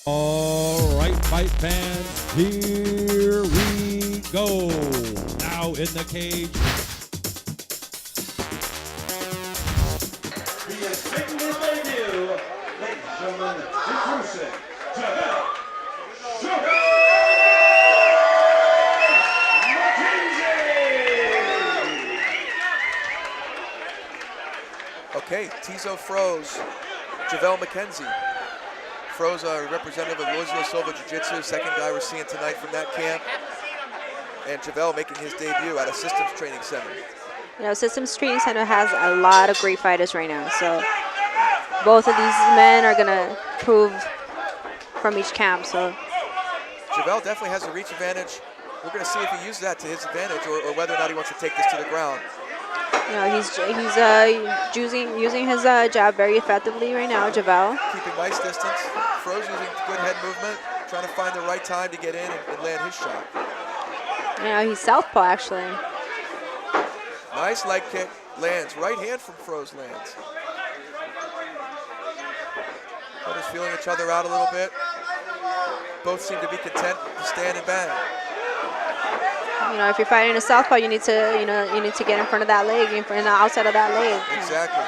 All right, fight fans, here we go. Now in the cage. The signature debut, ladies and gentlemen, introducing Javel Okay, Tizo froze. Javel McKenzie. Froze, a representative of Louisville Silva Jiu-Jitsu, second guy we're seeing tonight from that camp. And Javel making his debut at a systems training center. You know, Systems Training Center has a lot of great fighters right now. So both of these men are going to prove from each camp. So Javel definitely has a reach advantage. We're going to see if he uses that to his advantage or whether or not he wants to take this to the ground. you know, he's using his jab very effectively right now, Javel. Keeping nice distance. Froze using good head movement, trying to find the right time to get in and land his shot. You know, he's southpaw actually. Nice leg kick, lands. Right hand from Froze lands. Fighters feeling each other out a little bit. Both seem to be content to stand and bang. You know, if you're fighting a southpaw, you need to, you need to get in front of that leg, in front of the outside of that leg. Exactly.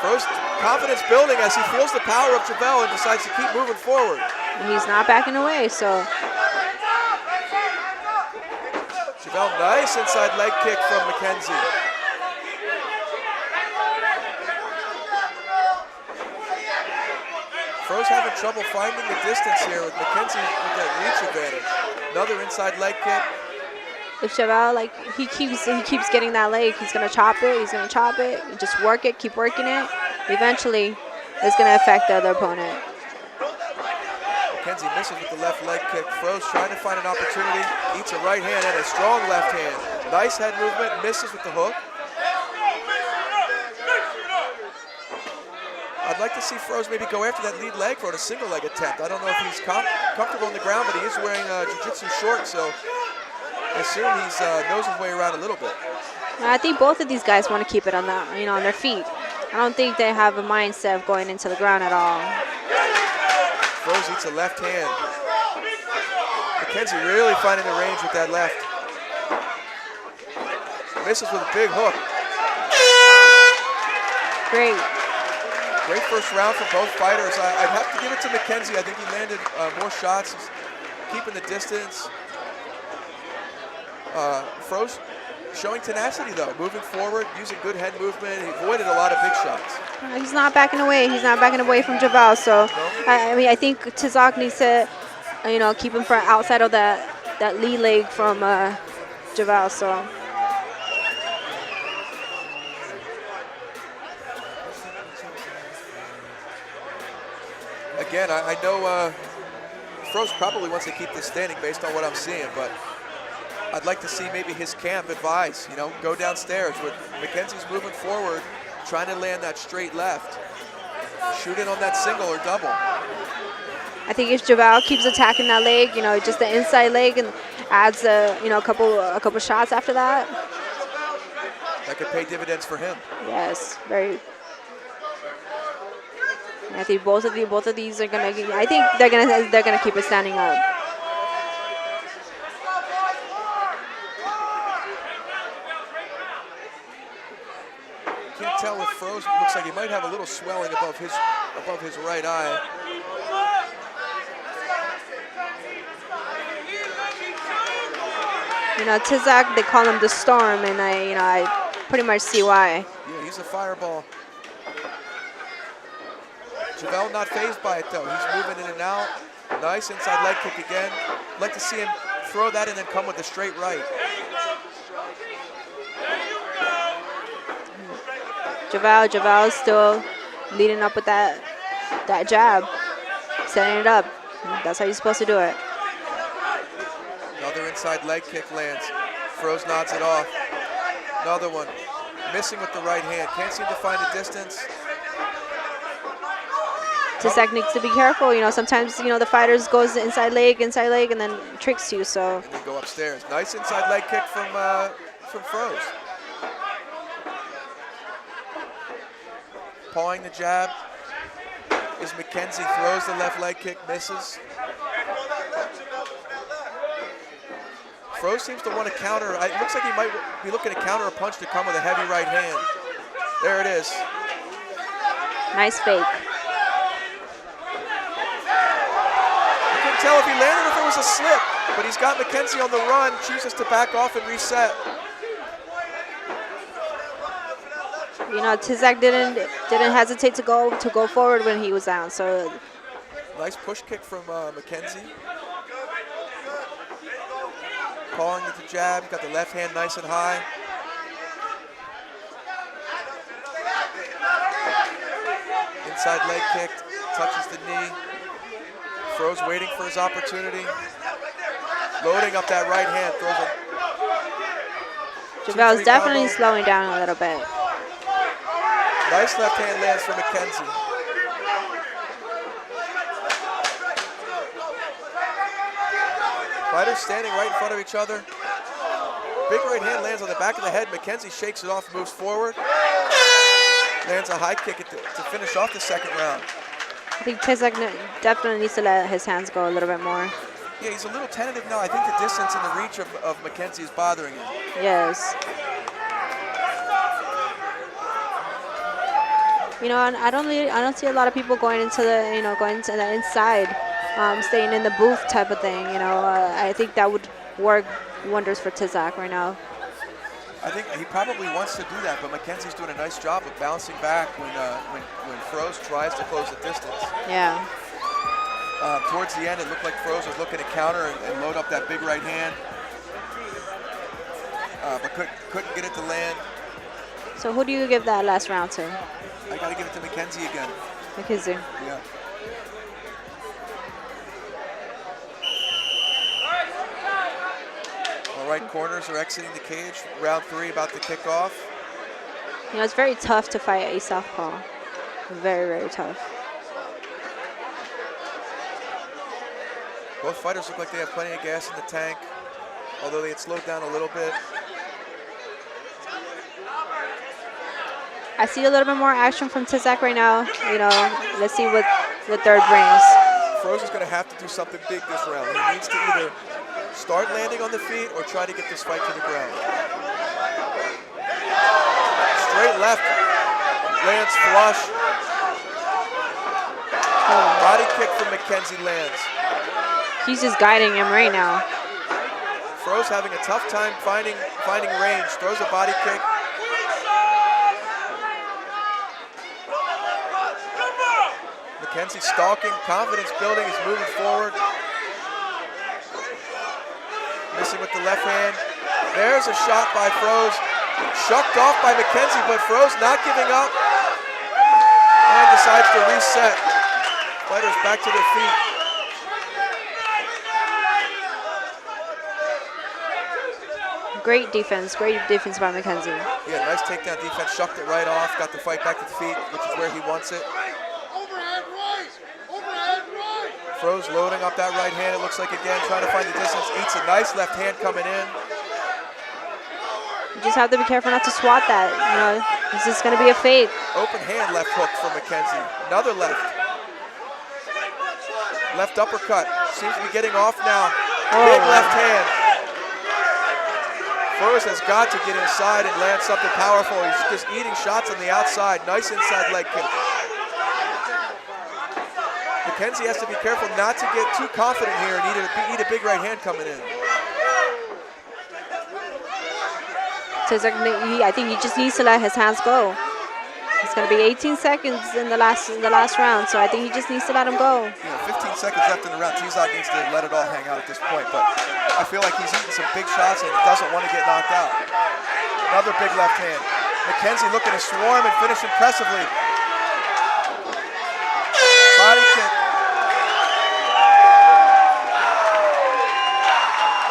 Froze, confidence building as he feels the power of Javel and decides to keep moving forward. He's not backing away, so. Javel, nice inside leg kick from McKenzie. Froze having trouble finding the distance here with McKenzie with that reach advantage. Another inside leg kick. If Javel, like, he keeps getting that leg, he's gonna chop it, and just work it, keep working it. Eventually, it's gonna affect the other opponent. McKenzie misses with the left leg kick. Froze trying to find an opportunity, eats a right hand and a strong left hand. Nice head movement, misses with the hook. I'd like to see Froze maybe go after that lead leg for a single leg attempt. I don't know if he's comfortable on the ground, but he is wearing jiu-jitsu shorts, so I assume he's knows his way around a little bit. I think both of these guys want to keep it on on their feet. I don't think they have a mindset of going into the ground at all. Froze eats a left hand. McKenzie really finding the range with that left. Misses with a big hook. Great. Great first round for both fighters. I'd have to give it to McKenzie. I think he landed more shots, keeping the distance. Froze showing tenacity though, moving forward, using good head movement. He avoided a lot of big shots. He's not backing away. He's not backing away from Javel. So, I mean, I think Tizak needs to, keep him from outside of that lead leg from Javel. So. Again, I know Froze probably wants to keep this standing based on what I'm seeing, but I'd like to see maybe his camp advise, go downstairs with McKenzie's moving forward, trying to land that straight left. Shoot in on that single or double. I think if Javel keeps attacking that leg, just the inside leg, and adds a couple shots after that. That could pay dividends for him. Yes, very. I think both of these are gonna. I think they're gonna keep it standing up. Can't tell if Froze looks like he might have a little swelling above his right eye. Tizak, they call him the Storm, and I pretty much see why. Yeah, he's a fireball. Javel not fazed by it though. He's moving in and out. Nice inside leg kick again. Like to see him throw that and then come with a straight right. Javel is still leading up with that jab, setting it up. That's how you're supposed to do it. Another inside leg kick lands. Froze nods it off. Another one. Missing with the right hand. Can't seem to find the distance. Tizak needs to be careful. Sometimes, the fighters goes inside leg, and then tricks you, so. And then go upstairs. Nice inside leg kick from Froze. Pawing the jab. is McKenzie, throws the left leg kick, misses. Froze seems to want to counter. It looks like he might be looking to counter a punch to come with a heavy right hand. There it is. Nice fake. I couldn't tell if he landed or if it was a slip, but he's got McKenzie on the run, chooses to back off and reset. You know, Tizak didn't hesitate to go forward when he was down. So Nice push kick from McKenzie. Calling it the jab, got the left hand nice and high. Inside leg kick, touches the knee. Froze waiting for his opportunity. Loading up that right hand, throws a Javel's 2-3 definitely combo. slowing down a little bit. Nice left hand lands for McKenzie. Fighters standing right in front of each other. Big right hand lands on the back of the head. McKenzie shakes it off, moves forward. Lands a high kick to finish off the second round. I think Tizak definitely needs to let his hands go a little bit more. Yeah, he's a little tentative now. I think the distance and the reach of McKenzie is bothering him. Yes. You know, and I don't see a lot of people going into the inside, staying in the booth type of thing. You know, I think that would work wonders for Tizak right now. I think he probably wants to do that, but McKenzie's doing a nice job of bouncing back when Froze tries to close the distance. Yeah. Towards the end, it looked like Froze was looking to counter and load up that big right hand, but couldn't get it to land. So who do you give that last round to? I got to give it to McKenzie again. McKenzie. Yeah. All right, corners are exiting the cage. Round 3 about to kick off. You know, it's very tough to fight a southpaw. Very, very tough. Both fighters look like they have plenty of gas in the tank, although they had slowed down a little bit. I see a little bit more action from Tizak right now. You know, let's see what the third brings. Froze is going to have to do something big this round. He needs to either start landing on the feet or try to get this fight to the ground. Straight left, lands flush. Body kick from McKenzie lands. He's just guiding him right now. Froze having a tough time finding range. Throws a body kick. McKenzie stalking, confidence building, he's moving forward. Missing with the left hand. There's a shot by Froze. Shucked off by McKenzie, but Froze not giving up. And decides to reset. Fighters back to their feet. Great defense by McKenzie. Yeah, nice takedown defense, shucked it right off, got the fight back to the feet, which is where he wants it. Froze loading up that right hand, it looks like again, trying to find the distance, eats a nice left hand coming in. You just have to be careful not to swat that. You know, this is going to be a fake. Open hand left hook from McKenzie, another left. Left uppercut, seems to be getting off now. Big left hand. Froze has got to get inside and land something powerful. He's just eating shots on the outside. Nice inside leg kick. McKenzie has to be careful not to get too confident here and eat a big right hand coming in. Tizak, I think he just needs to let his hands go. It's going to be 18 seconds in the last round, so I think he just needs to let him go. Yeah, 15 seconds left in the round. Tizak needs to let it all hang out at this point, but I feel like he's eating some big shots and doesn't want to get knocked out. Another big left hand. McKenzie looking to swarm and finish impressively. Body kick.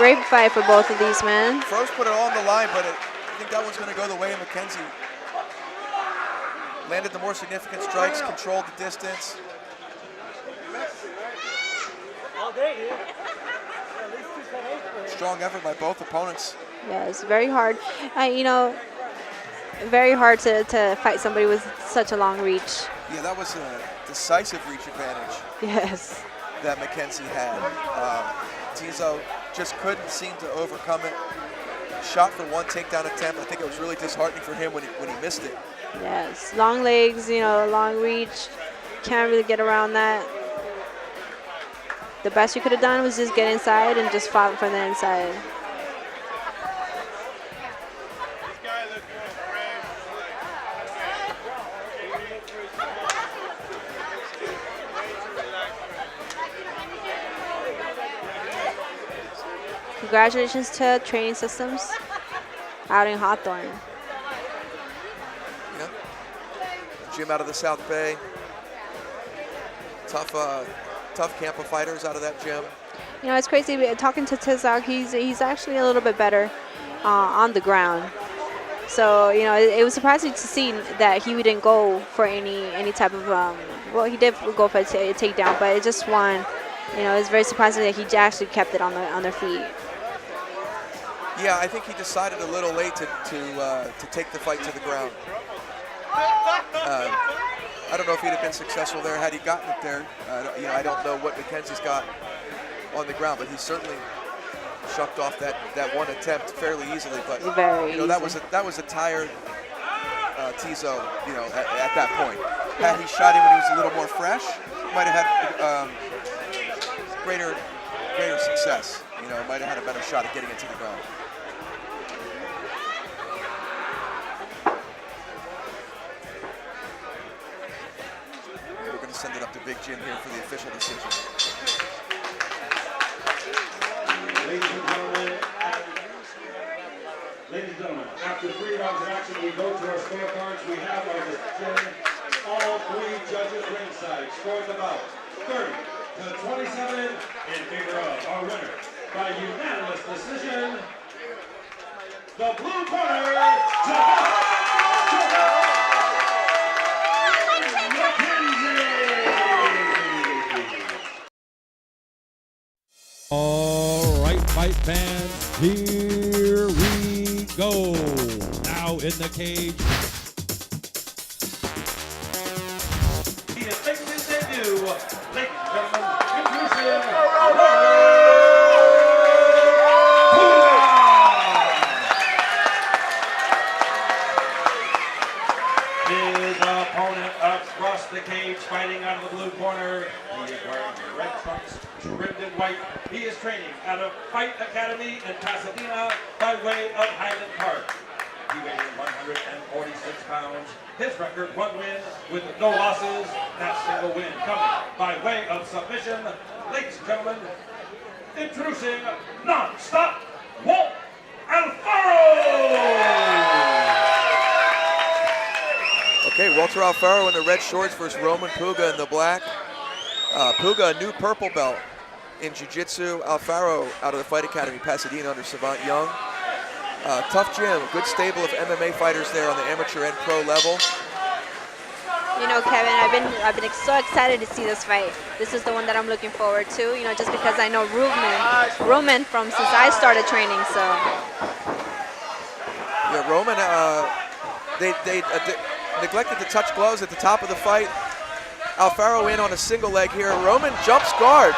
Great fight for both of these men. Froze put it all on the line, but I think that one's going to go the way of McKenzie. Landed the more significant strikes, controlled the distance. Strong effort by both opponents. Yeah, it's very hard. You know, very hard to fight somebody with such a long reach. Yeah, that was a decisive reach advantage Yes. that Mackenzie had. Tizo just couldn't seem to overcome it. Shot for one takedown attempt. I think it was really disheartening for him when he missed it. Yes. Long legs, you know, long reach. Can't really get around that. The best you could have done was just get inside and just fought from the inside. Congratulations to Training Systems out in Hawthorne. Yeah. Gym out of the South Bay. Tough camp of fighters out of that gym. You know, it's crazy. Talking to Tizok, he's actually a little bit better on the ground. So, you know, it was surprising to see that he didn't go for any type of, well, he did go for a takedown, but it just won. You know, it's very surprising that he actually kept it on their feet. Yeah, I think he decided a little late to take the fight to the ground. I don't know if he'd have been successful there had he gotten it there. You know, I don't know what Mackenzie's got on the ground, but he certainly shucked off that one attempt fairly easily. But Very you know, easy. that was a tired Tizo. You know, at that point, had he shot him when he was a little more fresh, he might have had greater success. You know, might have had a better shot at getting it to the ground. We're going to send it up to Big Jim here for the official decision. Ladies and gentlemen, after 3 rounds of action, we go to our scorecards. We have our decision. All 3 judges ringside scored the bout 30-27 in favor of our winner by unanimous decision. The blue corner, All right, fight fans, here we go. Now in the cage. he is making his debut. Ladies and gentlemen, introducing his opponent across the cage, fighting out of the blue corner. He is wearing red trunks, trimmed in white. He is training at a Fight Academy in Pasadena by way of Highland Park. He weighs in 146 pounds. His record, 1 win with no losses. That single win coming by way of submission. Ladies and gentlemen, introducing non-stop Walt Alfaro! Okay, Walter Alfaro in the red shorts versus Roman Puga in the black. Puga, a new purple belt in Jiu-Jitsu. Alfaro out of the Fight Academy, Pasadena, under Savant Young. Tough gym, good stable of MMA fighters there on the amateur and pro level. You know, Kevin, I've been so excited to see this fight. This is the one that I'm looking forward to. You know, just because I know Roman from since I started training. So. Yeah, Roman. They neglected to touch gloves at the top of the fight. Alfaro in on a single leg here. Roman jumps guard.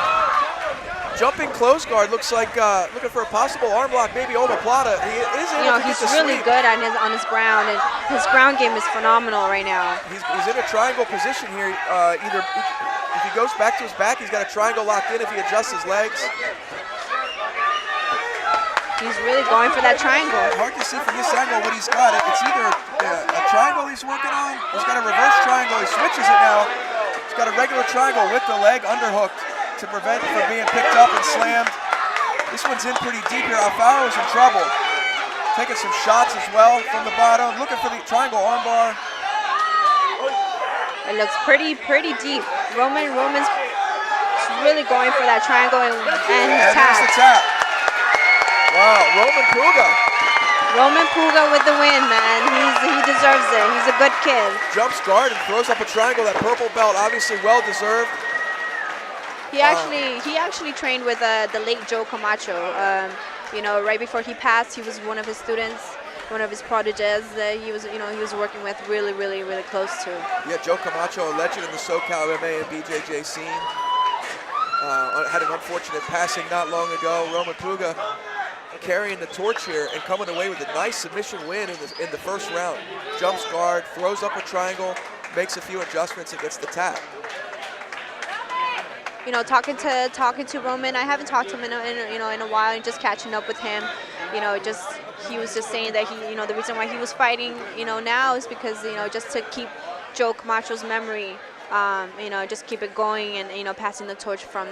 Jumping close guard, looks like looking for a possible arm block, maybe omoplata. He is able You know, to he's get the really sweep. good on his ground, and his ground game is phenomenal right now. He's in a triangle position here. Either if he goes back to his back, he's got a triangle locked in. If he adjusts his legs, He's really going for that triangle. hard to see from this angle what he's got. It's either a triangle he's working on. He's got a reverse triangle. He switches it now. He's got a regular triangle with the leg underhooked to prevent it from being picked up and slammed. This one's in pretty deep here. Alfaro's in trouble. Taking some shots as well from the bottom. Looking for the triangle armbar. It looks pretty deep. Roman's really going for that triangle and And there's the tap. Wow, Roman Puga. Roman Puga with the win, man. He deserves it. He's a good kid. Jumps guard and throws up a triangle. That purple belt, obviously well deserved. He actually trained with the late Joe Camacho. You know, right before he passed, he was one of his students. one of his proteges that he was, he was working with really close to. Yeah, Joe Camacho, a legend in the SoCal MMA and BJJ scene. Had an unfortunate passing not long ago. Roman Puga carrying the torch here and coming away with a nice submission win in the first round. Jumps guard, throws up a triangle, makes a few adjustments and gets the tap. Talking to Roman, I haven't talked to him in a while, and just catching up with him. He was just saying that he, the reason why he was fighting, now is because, just to keep Joe Camacho's memory, just keep it going and, passing the torch from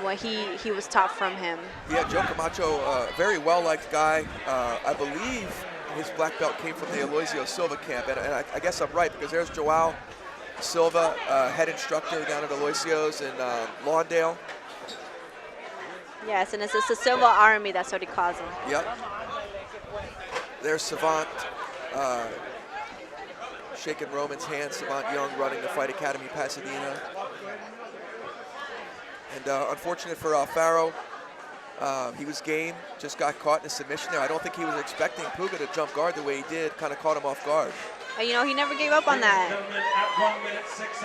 what he was taught from him. Yeah, Joe Camacho, very well-liked guy. I believe his black belt came from the Aloysio Silva camp, and I guess I'm right, because there's Joao Silva, head instructor down at Aloysio's in Lawndale. Yes, and it's the Silva Army, that's what he calls them. Yep. There's Savant shaking Roman's hand. Savant Young running the Fight Academy Pasadena. And unfortunate for Alfaro, he was game, just got caught in a submission there. I don't think he was expecting Puga to jump guard the way he did, kind of caught him off guard. He never gave up on that.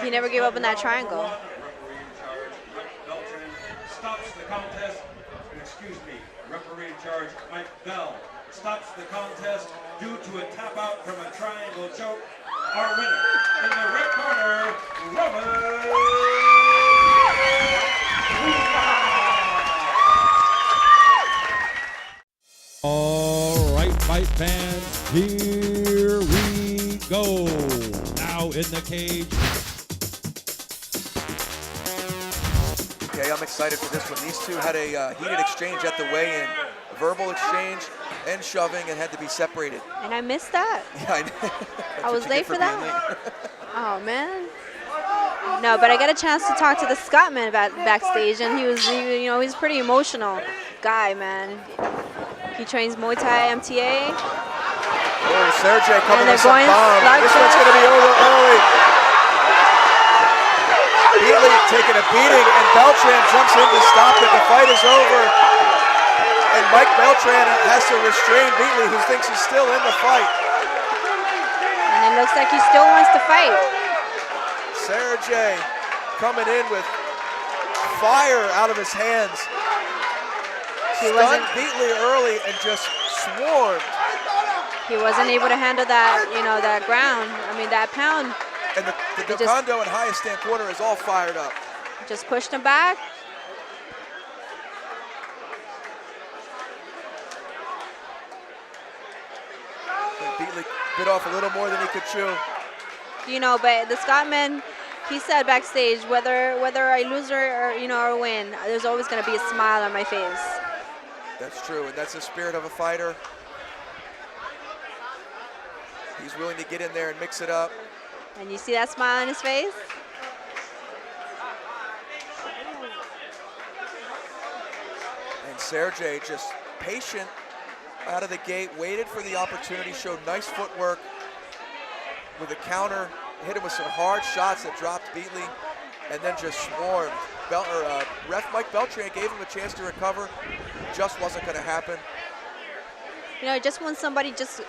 He never gave up on that triangle. Stops the contest. Excuse me. Referee in charge, Mike Bell, stops the contest due to a tap out from a triangle choke. Our winner in the red corner, Roman. All right, fight fans, here we go. Now in the cage. Okay, I'm excited for this one. These two had a heated exchange at the weigh-in, verbal exchange and shoving, and had to be separated. And I missed that. Yeah, I know. I was late for that. Oh man. No, but I got a chance to talk to the Scotsman backstage, and he's a pretty emotional guy, man. He trains Muay Thai, MTA. Oh, Sergey coming with some going bomb. This one's going to be over early. Beatley taking a beating, and Beltran jumps in to stop it. The fight is over. And Mike Beltran has to restrain Beatley, who thinks he's still in the fight. And it looks like he still wants to fight. Sergey coming in with fire out of his hands. Stunned Beatley early and just swarmed. He wasn't able to handle that, that ground. That pound. And the Ducando and highest stand corner is all fired up. Just pushed him back. Beatley bit off a little more than he could chew. But the Scotsman, he said backstage, whether I lose or or win, there's always going to be a smile on my face. That's true, and that's the spirit of a fighter. He's willing to get in there and mix it up. And you see that smile on his face? And Sergey just patient out of the gate, waited for the opportunity, showed nice footwork with a counter, hit him with some hard shots that dropped Beatley, and then just swarmed. Ref Mike Beltran gave him a chance to recover. Just wasn't going to happen. Just when somebody just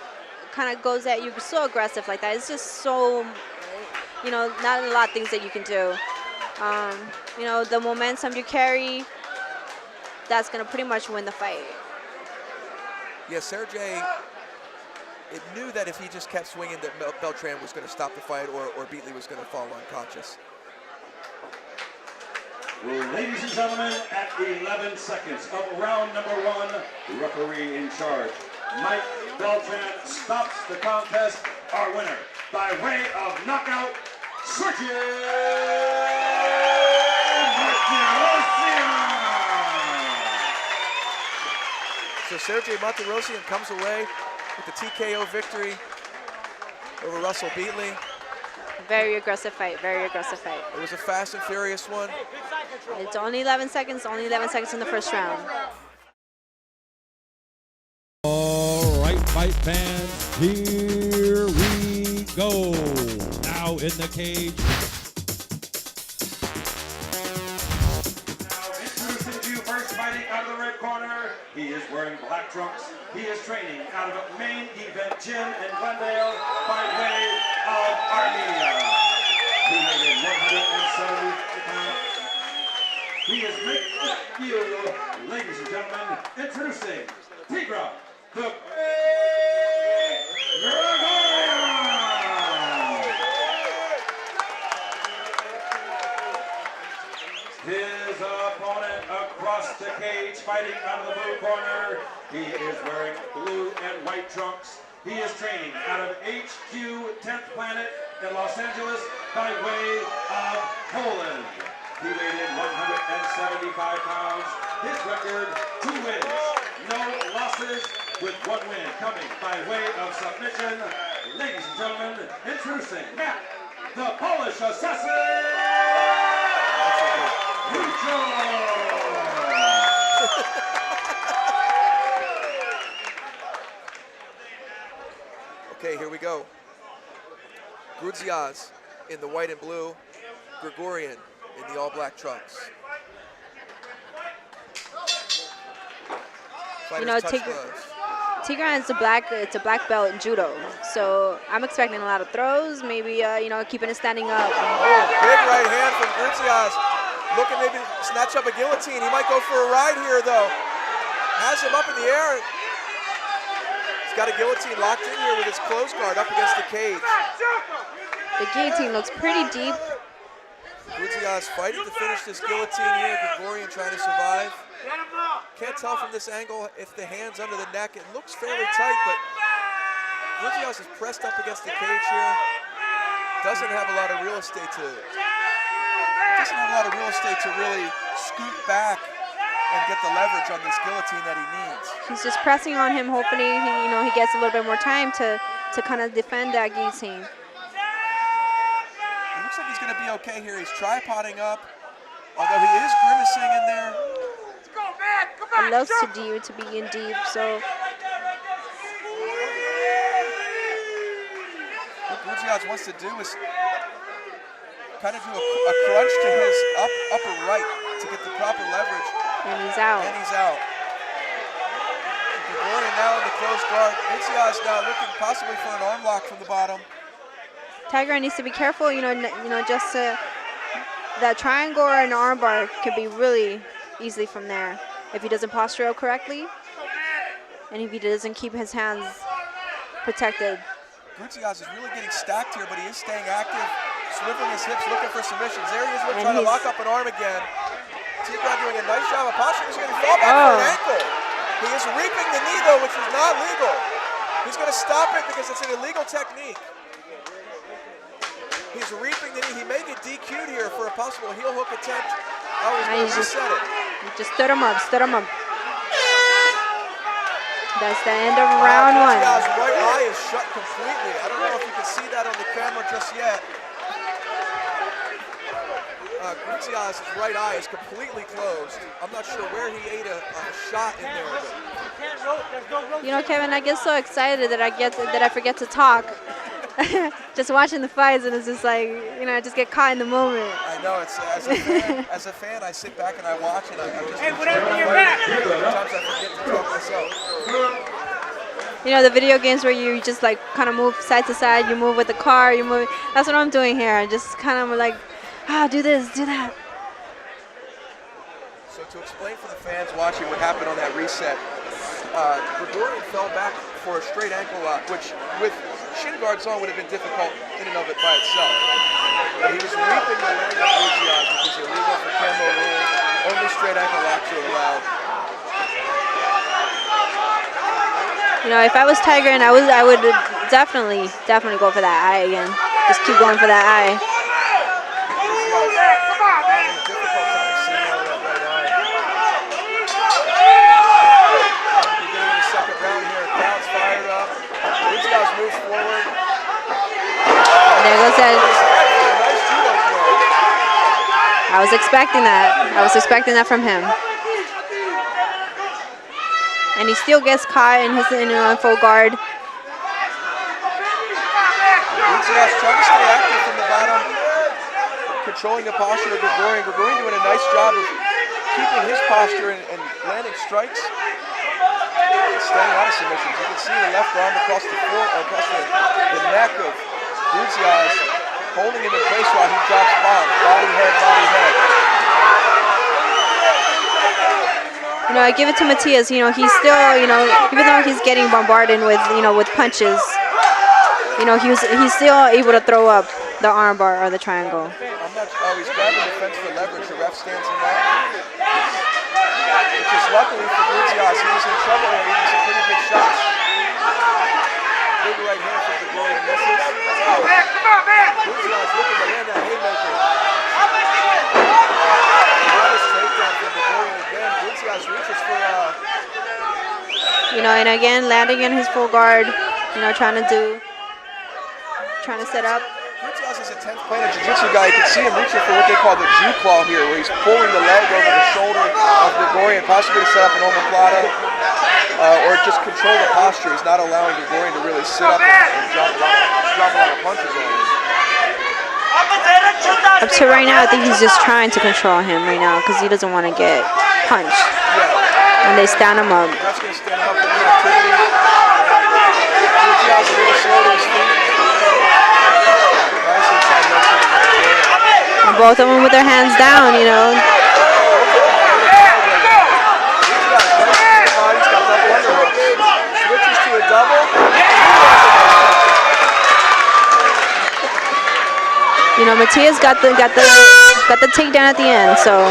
kind of goes at you so aggressive like that, it's just so, not a lot of things that you can do. The momentum you carry, that's going to pretty much win the fight. Yeah, Sergey, it knew that if he just kept swinging that Beltran was going to stop the fight or Beatley was going to fall unconscious. Ladies and gentlemen, at 11 seconds of round number 1, referee in charge, Mike Beltran stops the contest. Our winner, by way of knockout, Sergey Monterosian. So Sergey Monterosian comes away with the TKO victory over Russell Beatley. Very aggressive fight, very aggressive fight. It was a fast and furious one. It's only 11 seconds in the first round. All right, fight fans, here we go. Now in the cage. Now introducing to you first, fighting out of the red corner. He is wearing black trunks. He is training out of a main event gym in Glendale by way of Armenia. He weighed in 170 pounds. He is making you, ladies and gentlemen, introducing Tigra, the His opponent across the cage, fighting out of the blue corner. He is wearing blue and white trunks. He is training out of HQ 10th Planet in Los Angeles by way of Poland. He weighed in 175 pounds. His record, 2 wins, no losses, with 1 win coming by way of submission. Ladies and gentlemen, introducing Matt, the Polish Assassin! Okay, here we go. Grudzias in the white and blue, Grigorian in the all-black trunks. You know, Tigran is it's a black belt in judo, so I'm expecting a lot of throws, maybe you know, keeping it standing up. Oh, big right hand from Grudzias. Looking maybe to snatch up a guillotine. He might go for a ride here though. Has him up in the air. He's got a guillotine locked in here with his close guard up against the cage. The guillotine looks pretty deep. Grudzias fighting to finish this guillotine here. Grigorian trying to survive. Can't tell from this angle if the hand's under the neck. It looks fairly tight, but Grudzias is pressed up against the cage here. Doesn't have a lot of real estate to really scoot back and get the leverage on this guillotine that he needs. He's just pressing on him, hoping he gets a little bit more time to kind of defend that guillotine. It looks like he's going to be okay here. He's tripoding up, although he is grimacing in there. It loves to be in deep, so. What Grudzias wants to do is kind of do a crunch to his upper right to get the proper leverage. And he's out. Grigorian now in the close guard. Grudzias now looking possibly for an arm lock from the bottom. Tiger needs to be careful, just that triangle or an arm bar could be really easily from there if he doesn't posture out correctly and if he doesn't keep his hands protected. Grudzias is really getting stacked here, but he is staying active, swiveling his hips, looking for submissions. There he is, trying to lock up an arm again. Tigran doing a nice job of posturing. He's going to fall back for an ankle. He is reaping the knee, though, which is not legal. He's going to stop it because it's an illegal technique. He's reaping the knee. He may get DQ'd here for a possible heel hook attempt. Oh, he's going to reset it. He just stood him up. That's the end of round 1. Grudzias' right eye is shut completely. I don't know if you can see that on the camera just yet. Grudzias' right eye is completely closed. I'm not sure where he ate a shot in there. But. Kevin, I get so excited that I forget to talk. Just watching the fights, and it's just like, I just get caught in the moment. I know, it's as a fan, I sit back and I watch it. I'm just whatever you're back. Sometimes I forget to talk myself. The video games where you just like kind of move side to side, you move with the car, you move. That's what I'm doing here. I just kind of like, do this, do that. So to explain for the fans watching what happened on that reset, Grigorian fell back for a straight ankle lock, which with shin guards on would have been difficult in and of it by itself. But he was reaping the leg of Grudzias, which is illegal for camo rules. Only straight ankle locks are allowed. If I was Tiger, and I would definitely go for that eye again. Just keep going for that eye. Moves forward. There goes that. I was expecting that from him. And he still gets caught in full guard. Grudzias trying to stay active from the bottom, controlling the posture of Grigorian. Grigorian doing a nice job of keeping his posture and landing strikes, and staying out of submissions. You can see the left arm across the neck of Gutierrez, holding him in place while he drops bombs. Body, head, body, head. You know, I give it to Matias. You know, he's still, you know, even though he's getting bombarded with, you know, with punches, you know, he's still able to throw up the arm bar or the triangle. He's grabbing the fence for leverage. The ref stands him up. Which is luckily for Gutierrez. He was in trouble there, eating some pretty big shots. Big right hand from Gregorian misses. Gutierrez looking to land that haymaker. Nice takedown from Gregorian again. Gutierrez reaches for you know, and again landing in his full guard, you know, trying to set up. Gutierrez is a 10th planet jiu-jitsu guy. You can see him reaching for what they call the Jew claw here, where he's pulling the leg over the shoulder of Gregorian, possibly to set up an omoplata, or just control the posture. He's not allowing Gregorian to really sit up and drop a lot of punches on him. Up to right now, I think he's just trying to control him right now because he doesn't want to get punched. Yeah. And they stand him up. That's going to stand him up for inactivity. Gutierrez a little slow to his feet. Nice inside leg kick from Gregorian. And both of them with their hands down, you know. Gutierrez nice to the body. He's got double underhooks. Switches to a double. You know, Matias got the takedown at the end, so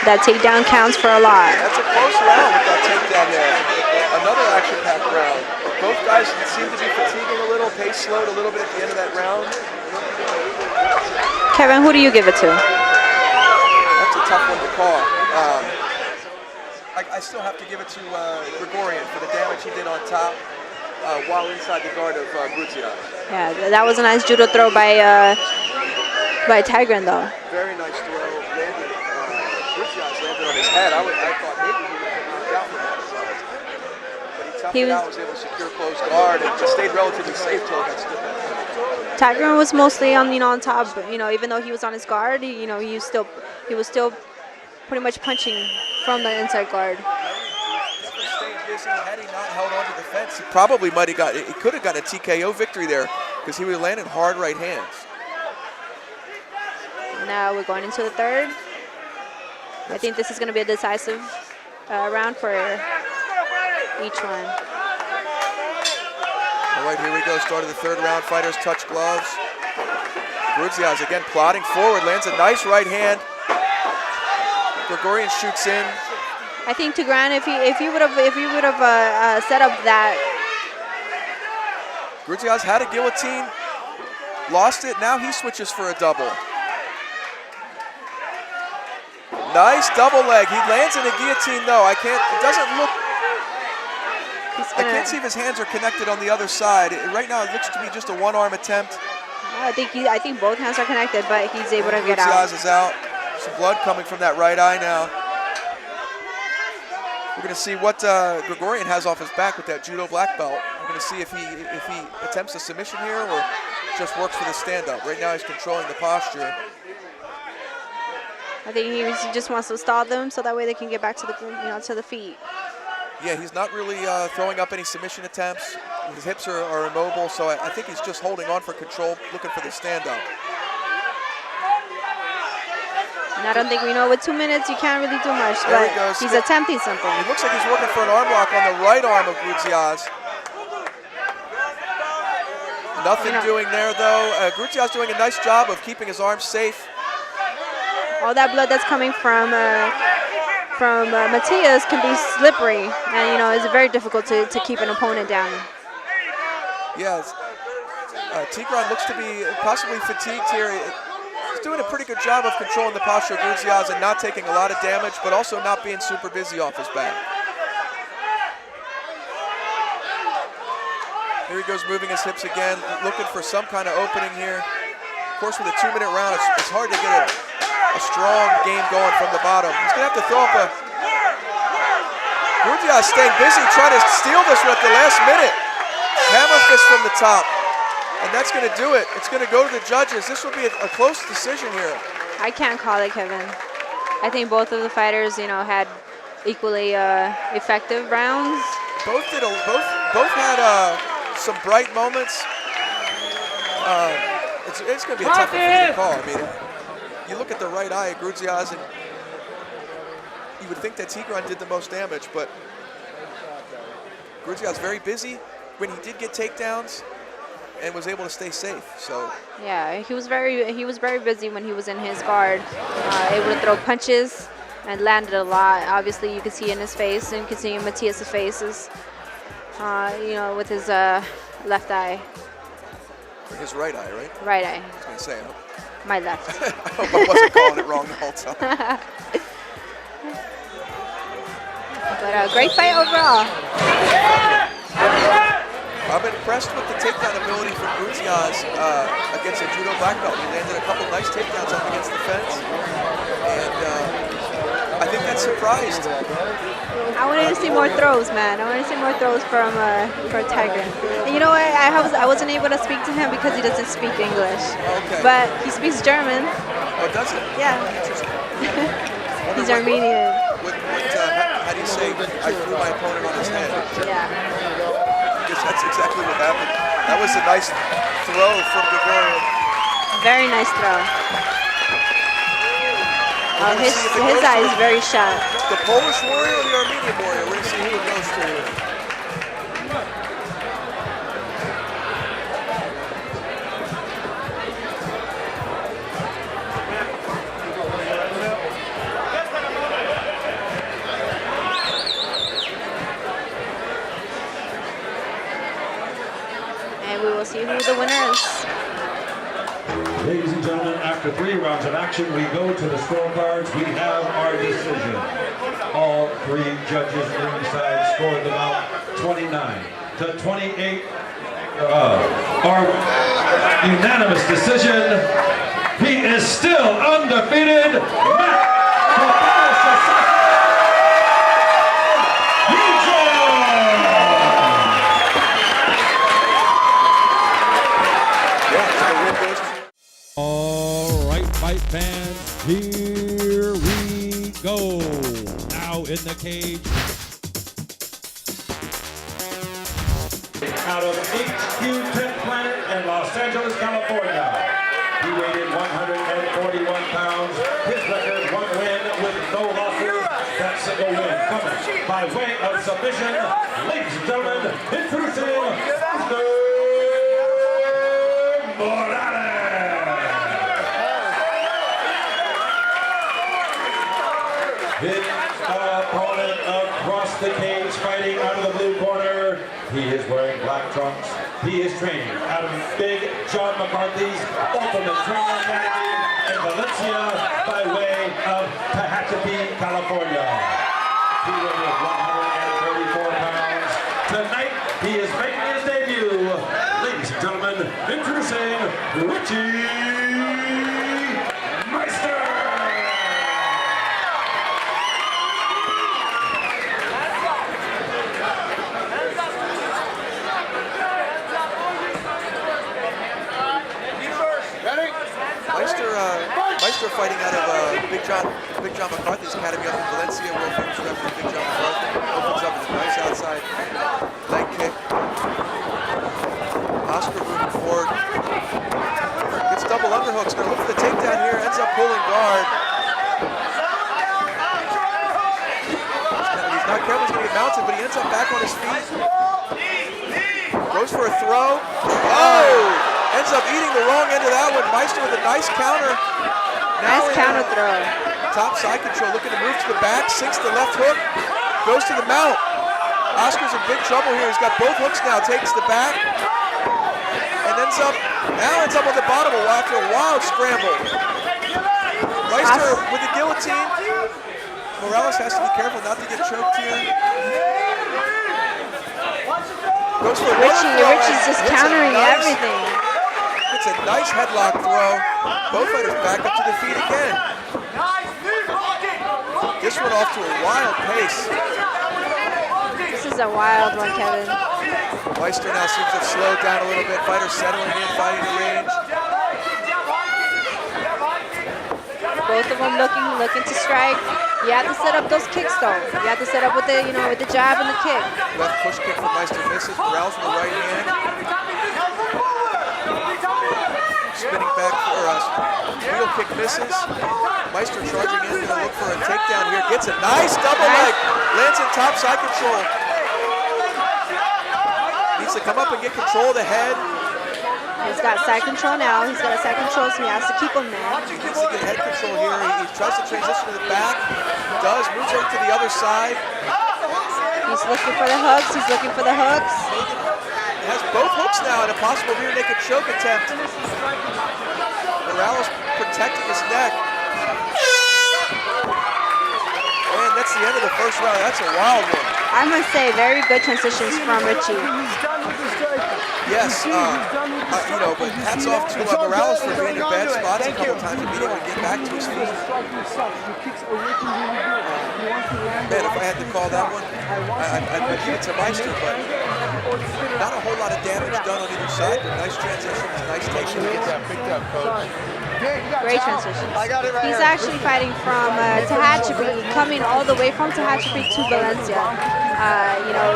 that takedown counts for a lot. That's a close round with that takedown there. Another action-packed round. Both guys seem to be fatiguing a little, pace slowed a little bit at the end of that round. Kevin, who do you give it to? That's a tough one to call. I still have to give it to Gregorian for the damage he did on top while inside the guard of Gutierrez. Yeah, that was a nice judo throw by Tigran, though. Very nice throw. Landed, Gutierrez landed on his head. I thought maybe he would have knocked out from that side. But he toughed it out, was able to secure close guard, and just stayed relatively safe till it got stood back. Tigran was mostly on, you know, on top. You know, even though he was on his guard, you know, he was still pretty much punching from the inside guard. Definitely staying busy. Had he not held onto the fence, he probably might have he could have got a TKO victory there because he would have landed hard right hands. Now we're going into the third. I think this is going to be a decisive round for each one. All right, here we go. Start of the third round. Fighters touch gloves. Gutierrez again plodding forward, lands a nice right hand. Gregorian shoots in. I think Tigran, if he would have set up that. Gutierrez had a guillotine, lost it. Now he switches for a double. Nice double leg. He lands in a guillotine though. I can't see if his hands are connected on the other side. Right now it looks to be just a one-arm attempt. I think both hands are connected, but he's able to get out. Gutierrez is out. Some blood coming from that right eye now. We're going to see what Gregorian has off his back with that judo black belt. We're going to see if he attempts a submission here or just works for the stand-up. Right now he's controlling the posture. I think he just wants to stall them so that way they can get back to the to the feet. Yeah, he's not really throwing up any submission attempts. His hips are immobile, so I think he's just holding on for control, looking for the stand-up. And I don't think, with 2 minutes you can't really do much, but he's attempting something. It looks like he's working for an arm lock on the right arm of Gutierrez. Nothing doing there, though. Gutierrez doing a nice job of keeping his arms safe. All that blood that's coming from Matias can be slippery, and it's very difficult to keep an opponent down. Yes, Tigran looks to be possibly fatigued here. He's doing a pretty good job of controlling the posture of Gutierrez and not taking a lot of damage, but also not being super busy off his back. Here he goes, moving his hips again, looking for some kind of opening here. Of course, with a 2-minute round, it's hard to get a strong game going from the bottom. He's going to have to throw up a... Gutierrez staying busy, trying to steal this one at the last minute. Hammer fist from the top. And that's going to do it. It's going to go to the judges. This will be a close decision here. I can't call it, Kevin. I think both of the fighters, you know, had equally effective rounds. Both had some bright moments. It's going to be a tough one to call. I mean, you look at the right eye of Grudzias, and you would think that Tigran did the most damage, but Grudzias very busy when he did get takedowns and was able to stay safe. So yeah, he was very busy when he was in his guard, able to throw punches and landed a lot. Obviously, you can see in his face, and you can see in Matias' faces, you know, with his left eye. His right eye, right? Right eye. I was going to say. My left. I hope I wasn't calling it wrong the whole time. But great fight overall. I'm impressed with the takedown ability from Grudzias against a judo black belt. He landed a couple nice takedowns up against the fence, and I think that surprised. I wanted to see more throws, man. I wanted to see more throws from Tiger. And you know what? I wasn't able to speak to him because he doesn't speak English. Okay. But he speaks German. Oh, does it? Yeah. Interesting. He's Armenian. How do you say, I threw my opponent on his head? Yeah. I guess that's exactly what happened. That was a nice throw from Gregorian. Very nice throw. His eye is very sharp. The Polish warrior or the Armenian warrior? We're going to see who it goes to. And we will see who the winner is. Ladies and gentlemen, after 3 rounds of action, we go to the scorecards. We have our decision. All 3 judges ringside scored the bout 29 to 28. Our unanimous decision. He is still undefeated. All right, fight fans, here we go. Now in the cage. Out of HQ 10th Planet in Los Angeles, California. He weighed in 141 pounds. His record, 1 win with no losses. That single win coming by way of submission. Ladies and gentlemen, introducing Oscar Morales. His opponent across the cage, fighting out of the blue corner. He is wearing black trunks. He is training out of Big John McCarthy's Ultimate Training Academy in Valencia by way of Tehachapi, California. He weighed 134 pounds. Tonight, he is making his debut. Ladies and gentlemen, introducing Richie Meister. Meister fighting out of Big John McCarthy's academy up in Valencia. World famous referee Big John McCarthy opens up with a nice outside leg kick. Oscar moving forward. Gets double underhooks. Gonna look for the takedown here. Ends up pulling guard. He's not careful. He's gonna get mounted, but he ends up back on his feet. Goes for a throw. Oh! Ends up eating the wrong end of that one. Meister with a nice counter. Nice counter throw. Top side control, looking to move to the back, sinks the left hook, goes to the mount. Oscar's in big trouble here. He's got both hooks now, takes the back, and ends up on the bottom after a wild scramble. Meister with the guillotine. Morales has to be careful not to get choked here. Goes for Richie's just countering everything. It's a nice headlock throw. Both fighters back up to the feet again. This one off to a wild pace. This is a wild one, Kevin. Meister now seems to have slowed down a little bit. Fighter settling in, fighting the range. Both of them looking to strike. You have to set up those kicks though. You have to set up with the with the jab and the kick. Left push kick from Meister misses. Morales with the right hand. Spinning back for us. Wheel kick misses. Meister charging in, gonna look for a takedown here. Gets a nice double leg. Lands in top side control. Needs to come up and get control of the head. He's got side control now. He's got a side control, so he has to keep him there. He needs to get head control here. He tries to transition to the back. Does, moves over to the other side. He's looking for the hooks. He's looking for the hooks. Has both hooks now and a possible rear naked choke attempt. Morales protecting his neck. And that's the end of the first round. That's a wild one. I must say, very good transitions from Richie. Yes, but hats off to Morales for being in bad spots a couple times and being able to get back to his feet. Man, if I had to call that one, I'd give it to Meister, but not a whole lot of damage done on either side, but nice transitions, nice takedowns. Great transitions. He's actually fighting from Tehachapi, coming all the way from Tehachapi to Valencia.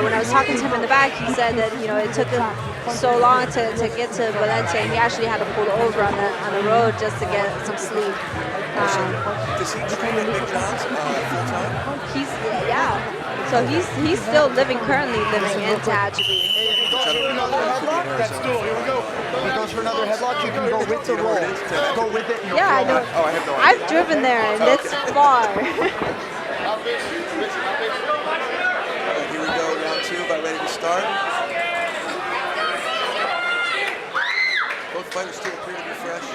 When I was talking to him in the back, he said that it took him so long to get to Valencia, and he actually had to pull over on the road just to get some sleep. Does he train at Big John's full time? So he's still currently living in Tehachapi. That's cool. Here we go. He goes for another headlock. You can go with the roll. Go with it. Yeah, I know. Oh, I have no idea. I've driven there, and it's far. Here we go, round two, about ready to start. Both fighters still appear to be fresh.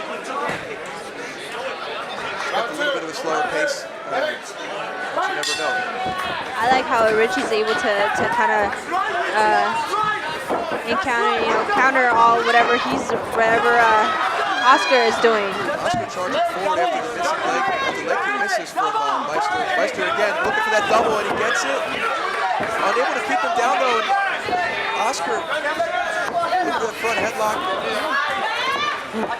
Got a little bit of a slower pace, but you never know. I like how Richie's able to kind of counter whatever Oscar is doing. Oscar charging forward after the missing leg. The leg kick misses from Meister. Meister again looking for that double, and he gets it. Unable to keep him down though. And Oscar looking for that front headlock.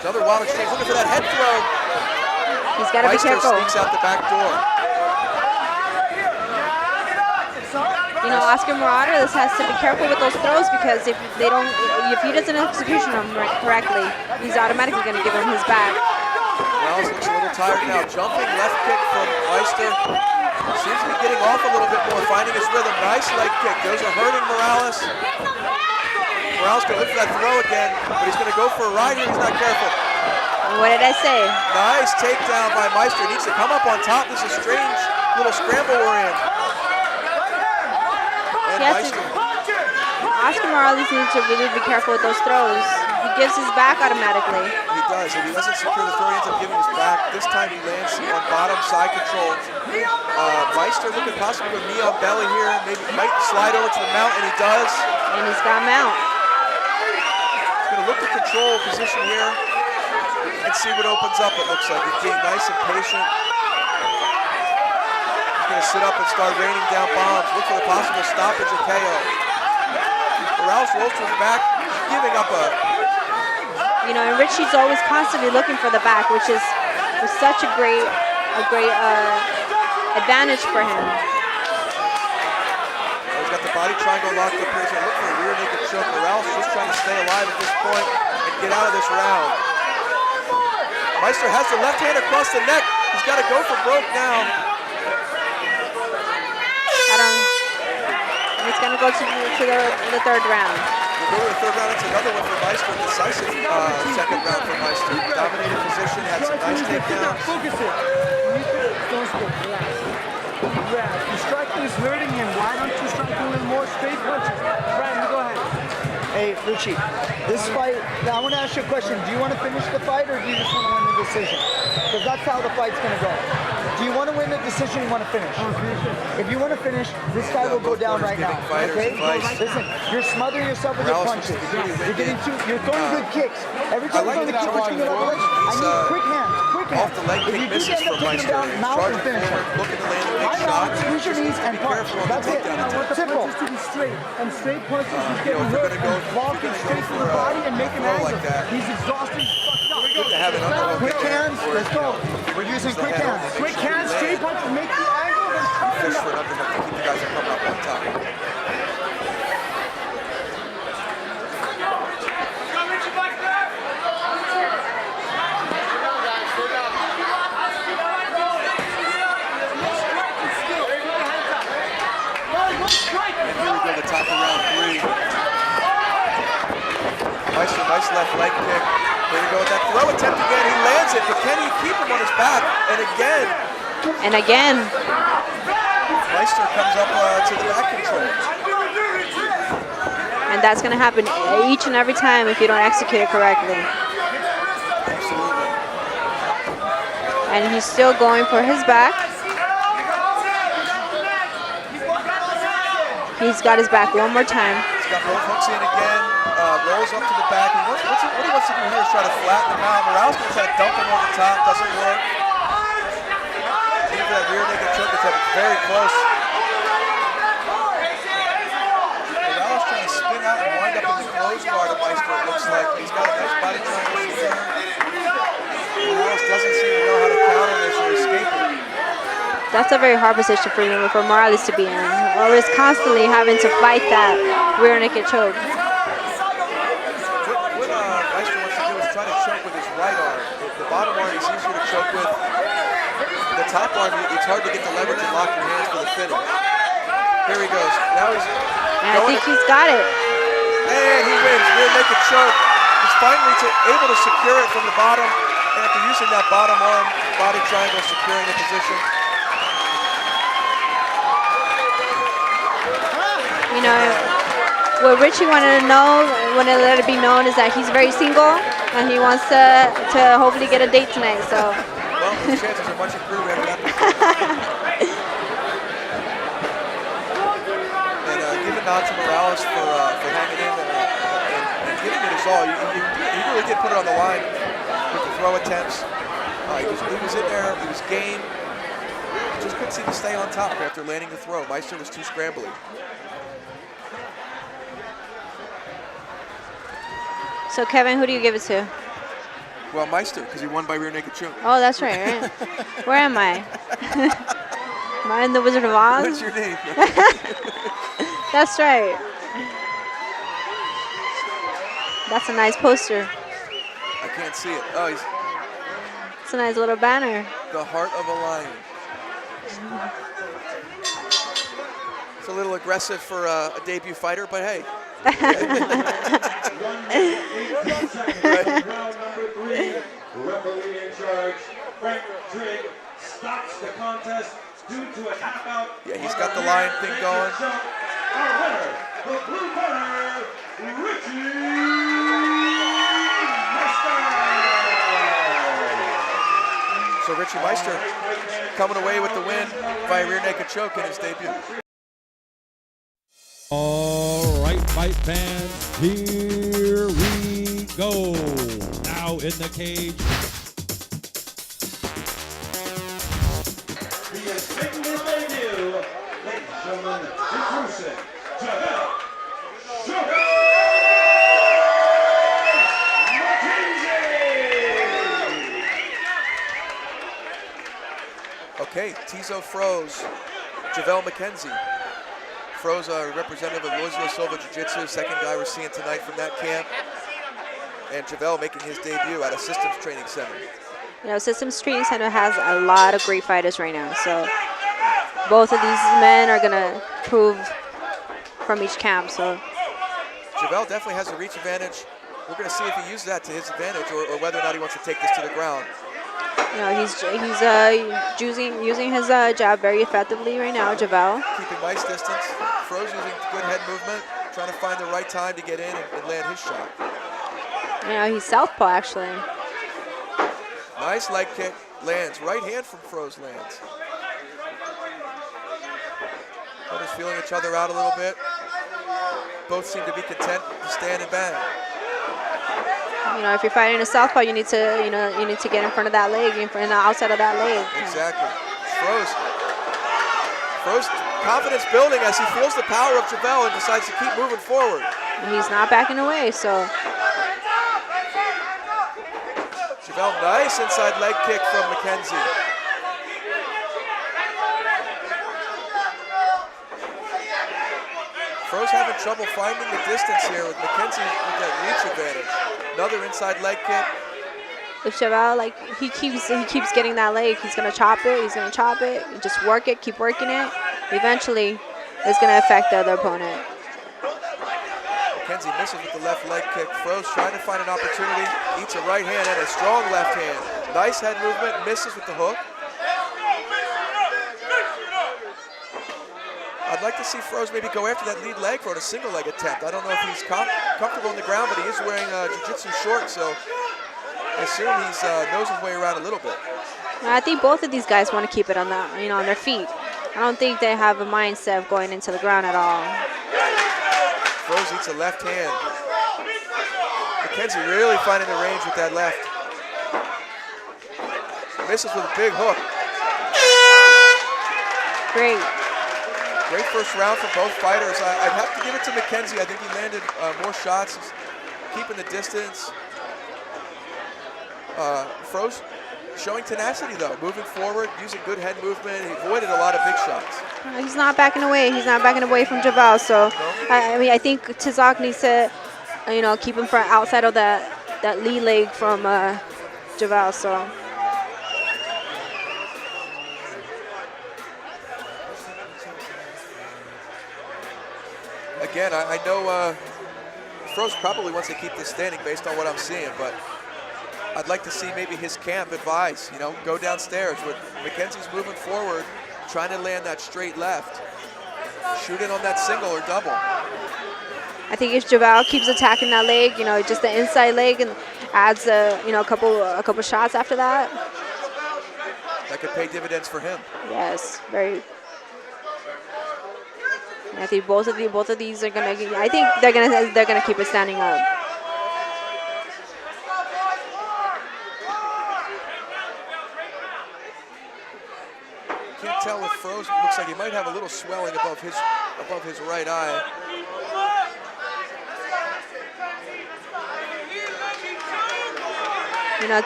Another wild exchange, looking for that head throw. He's got to be careful. Meister sneaks out the back door. Oscar Murata has to be careful with those throws, because if he doesn't execute them correctly, he's automatically going to give him his back. Morales looks a little tired now. Jumping left kick from Meister. Seems to be getting off a little bit more, finding his rhythm. Nice leg kick. Those are hurting Morales. Morales can look for that throw again, but he's going to go for a ride here. He's not careful. What did I say? Nice takedown by Meister. Needs to come up on top. This is a strange little scramble we're in. Oscar Morales needs to really be careful with those throws. He gives his back automatically. He does. If he doesn't secure the throw, he ends up giving his back. This time he lands on bottom side control. Meister looking possibly with knee on belly here. Maybe might slide over to the mount, and he does. And he's got mount. He's going to look to control position here and see what opens up, it looks like. He's being nice and patient. He's going to sit up and start raining down bombs. Look for the possible stoppage or KO. Morales rolls to his back, giving up and Richie's always constantly looking for the back, which is such a great advantage for him. He's got the body triangle locked up here. He's going to look for a rear naked choke. Morales just trying to stay alive at this point and get out of this round. Meister has the left hand across the neck. He's got to go for broke now. He's going to go to the third round. We'll go to the third round. It's another one for Meister. Decisive second round for Meister. Dominated position, had some nice takedowns. Focus it. Don't stop. Relax. The striking is hurting him. Why don't you strike a little more straight punches? Brian, you go ahead. Hey, Richie, this fight, now I want to ask you a question. Do you want to finish the fight or do you just want to win the decision? Because that's how the fight's going to go. Do you want to win the decision or you want to finish? If you want to finish, this guy will go down right now. Okay? Listen, you're smothering yourself with your punches. You're throwing good kicks. Every time you throw the kick between your legs, I need quick hands. Quick hands. Off the leg If kick you do misses end up from taking him down, Meister. mouth and finish him. Looking to land a big I shot. know, use your knees and punch. careful on the That's it. takedown attempt. Simple. To be straight, and straight punches he's You know, getting if you're hurt gonna go, and blocking if you're straight gonna to go the for body and making throw angles. like that, He's exhausted. He's fucked up. to have an underhook Quick in there, hands, or, let's go. We're using use the quick head hands. only, make Quick sure you hands, land. straight punches, make the angle, and toughen Fish up. for an underhook to keep the guys from coming up on top. And here we go, the top of round 3. Meister, nice left leg kick. Here we go with that throw attempt again. He lands it, but can he keep him on his back? And again, And again, Meister comes up to the back control. and that's going to happen each and every time if you don't execute it correctly. Absolutely. And he's still going for his back. He's got his back one more time. He's got both hooks in again, rolls up to the back. What he wants to do here is try to flatten him out. Morales going to try to dump him over the top, doesn't work. Even that rear naked choke attempt is very close. Morales trying to spin out and wind up in the closed guard of Meister, it looks like. He's got a nice body triangle here. Morales doesn't seem to know how to counter this or escape it. That's a very hard position for Morales to be in. Or is constantly having to fight that rear naked choke. What Meister wants to do is try to choke with his right arm. The bottom arm is easier to choke with. The top arm, it's hard to get the leverage and lock your hands for the finish. Here he goes. Now he's And I think he's got it. and he wins. Rear naked choke. He's finally able to secure it from the bottom. And after using that bottom arm, body triangle, securing the position. You know, what Richie wanted to let it be known is that he's very single and he wants to hopefully get a date tonight. So Well, his chances are much improved after that. And give a nod to Morales for hanging in and giving it his all. He really did put it on the line with the throw attempts. He was in there, he was game. Just couldn't seem to stay on top after landing the throw. Meister was too scrambly. So Kevin, who do you give it to? Well, Meister, because he won by rear naked choke. Oh, that's right. Where am I? Am I in the Wizard of Oz? What's your name? That's right. That's a nice poster. I can't see it. Oh, he's It's a nice little banner. the heart of a lion. It's a little aggressive for a debut fighter, but hey. Round number 3, referee in charge, Frank Drigg, stops the contest due to a tap out. Yeah, he's got the line thing going. Our winner, the blue corner, Richie Meister. So Richie Meister coming away with the win by rear naked choke in his debut. All right, fight fans, here we go. Now in the cage. He is making his debut, ladies and gentlemen, introducing Javel Okay, Tizo froze. Javel McKenzie. Froze a representative of Louisville Silva Jiu-Jitsu, second guy we're seeing tonight from that camp. And Javel making his debut at a systems training center. You know, Systems Training Center has a lot of great fighters right now. So both of these men are gonna prove from each camp. So Javel definitely has a reach advantage. We're going to see if he uses that to his advantage or whether or not he wants to take this to the ground. you know, he's using his jab very effectively right now, Javel. Keeping nice distance. Froze using good head movement. trying to find the right time to get in and land his shot. You know, he's southpaw actually. Nice leg kick, lands. Right hand from Froze lands. Brothers feeling each other out a little bit. Both seem to be content to stand and bang. You know, if you're fighting a southpaw, you need to, you need to get in front of that leg, in front of the outside of that leg. Exactly. Froze confidence building as he feels the power of Javel and decides to keep moving forward. And he's not backing away, so. Javel, nice inside leg kick from McKenzie. Froze having trouble finding the distance here with McKenzie with that reach advantage. Another inside leg kick. If Javel, like, he keeps getting that leg, he's gonna chop it, just work it, keep working it. Eventually, it's gonna affect the other opponent. McKenzie misses with the left leg kick. Froze trying to find an opportunity, eats a right hand and a strong left hand. Nice head movement, misses with the hook. I'd like to see Froze maybe go after that lead leg for a single leg attempt. I don't know if he's comfortable on the ground, but he is wearing jiu-jitsu shorts, so I assume he's knows his way around a little bit. I think both of these guys want to keep it on on their feet. I don't think they have a mindset of going into the ground at all. Froze eats a left hand. McKenzie really finding the range with that left. Misses with a big hook. Great. Great first round for both fighters. I'd have to give it to McKenzie. I think he landed more shots, keeping the distance. Froze showing tenacity though, moving forward, using good head movement. He avoided a lot of big shots. He's not backing away. He's not backing away from Javel. So, I mean, I think Tizak needs to, keep him from outside of that lead leg from Javel. So. Again, I know Froze probably wants to keep this standing based on what I'm seeing, but I'd like to see maybe his camp advise, go downstairs with McKenzie's moving forward, trying to land that straight left. Shoot it on that single or double. I think if Javel keeps attacking that leg, just the inside leg and adds a couple shots after that. That could pay dividends for him. Yes, very. I think both of these are gonna. I think they're gonna keep it standing up. Can't tell with Froze. Looks like he might have a little swelling above his right eye.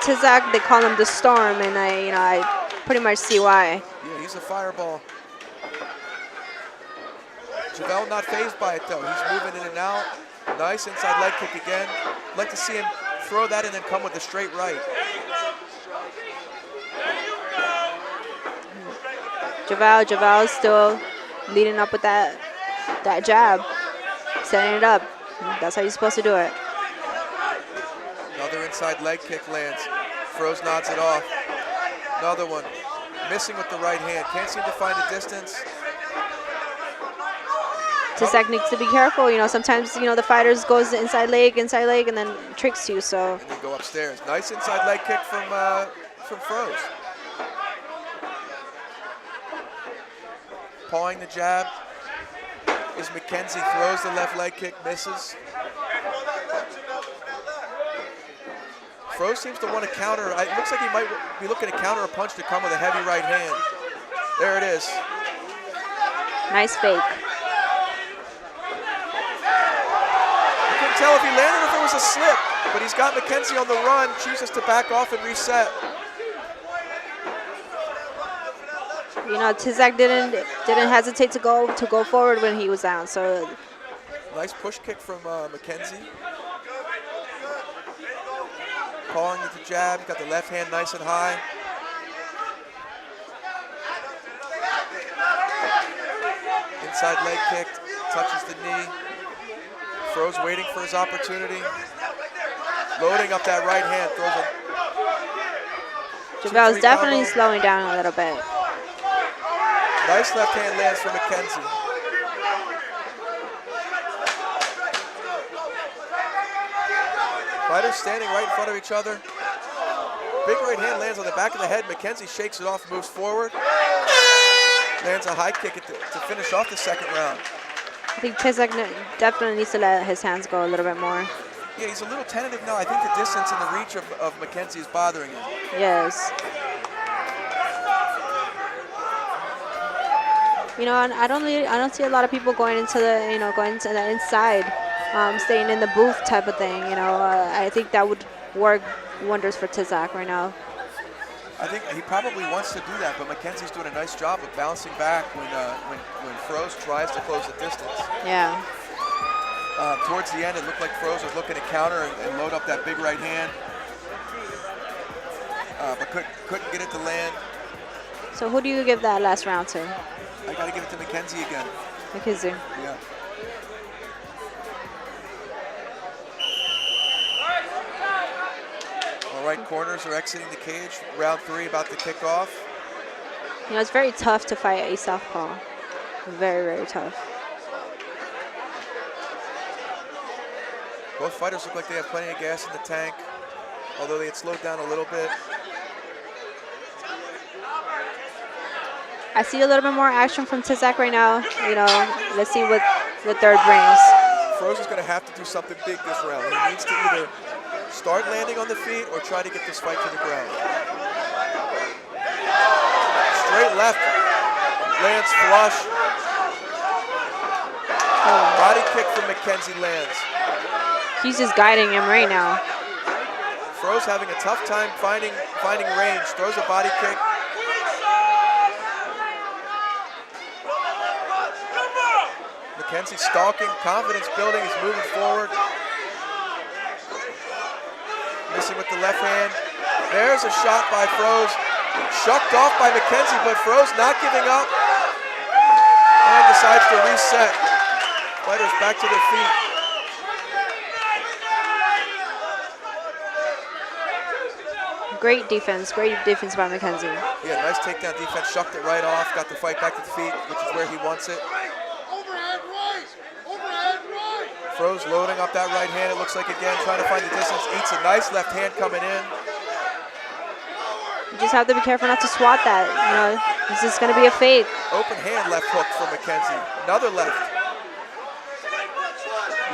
Tizak, they call him the Storm, and I pretty much see why. Yeah, he's a fireball. Javel not fazed by it though. He's moving in and out. Nice inside leg kick again. I'd like to see him throw that and then come with a straight right. Javel is still leading up with that jab, setting it up. That's how you're supposed to do it. Another inside leg kick lands. Froze nods it off. Another one. Missing with the right hand. Can't seem to find the distance. Tizak needs to be careful. Sometimes, the fighters goes inside leg, and then tricks you, so. And then go upstairs. Nice inside leg kick from Froze. Pawing the jab is McKenzie. Throws the left leg kick, misses. Froze seems to want to counter. It looks like he might be looking to counter a punch to come with a heavy right hand. There it is. Nice fake. I couldn't tell if he landed or if it was a slip, but he's got McKenzie on the run, chooses to back off and reset. Tizak didn't hesitate to go forward when he was down. So nice push kick from McKenzie. Pawing with the jab, got the left hand nice and high. Inside leg kick, touches the knee. Froze waiting for his opportunity. Loading up that right hand, throws a Javel's definitely slowing down a little bit. Nice left hand lands for McKenzie. Fighters standing right in front of each other. Big right hand lands on the back of the head. McKenzie shakes it off, moves forward. Lands a high kick to finish off the second round. I think Tizak definitely needs to let his hands go a little bit more. Yeah, he's a little tentative now. I think the distance and the reach of McKenzie is bothering him. Yes. You know, and I don't see a lot of people going into the, going to the inside, staying in the booth type of thing. You know, I think that would work wonders for Tizak right now. I think he probably wants to do that, but McKenzie's doing a nice job of bouncing back when Froze tries to close the distance. Yeah. Towards the end, it looked like Froze was looking to counter and load up that big right hand, but couldn't get it to land. So who do you give that last round to? I got to give it to McKenzie again. McKenzie. Yeah. All right, corners are exiting the cage. Round 3 about to kick off. You know, it's very tough to fight a southpaw. Very, very tough. Both fighters look like they have plenty of gas in the tank, although they had slowed down a little bit. I see a little bit more action from Tizak right now. You know, let's see what the third brings. Froze is going to have to do something big this round. He needs to either start landing on the feet or try to get this fight to the ground. Straight left, lands flush. Body kick from McKenzie lands. He's just guiding him right now. Froze having a tough time finding range. Throws a body kick. McKenzie stalking, confidence building, he's moving forward. Missing with the left hand. There's a shot by Froze. Shucked off by McKenzie, but Froze not giving up. And decides to reset. Fighters back to their feet. Great defense by McKenzie. Yeah, nice takedown defense, shucked it right off, got the fight back to the feet, which is where he wants it. Froze loading up that right hand, it looks like again, trying to find the distance, eats a nice left hand coming in. You just have to be careful not to swat that, you know, this is gonna be a fake. Open hand left hook from McKenzie, another left.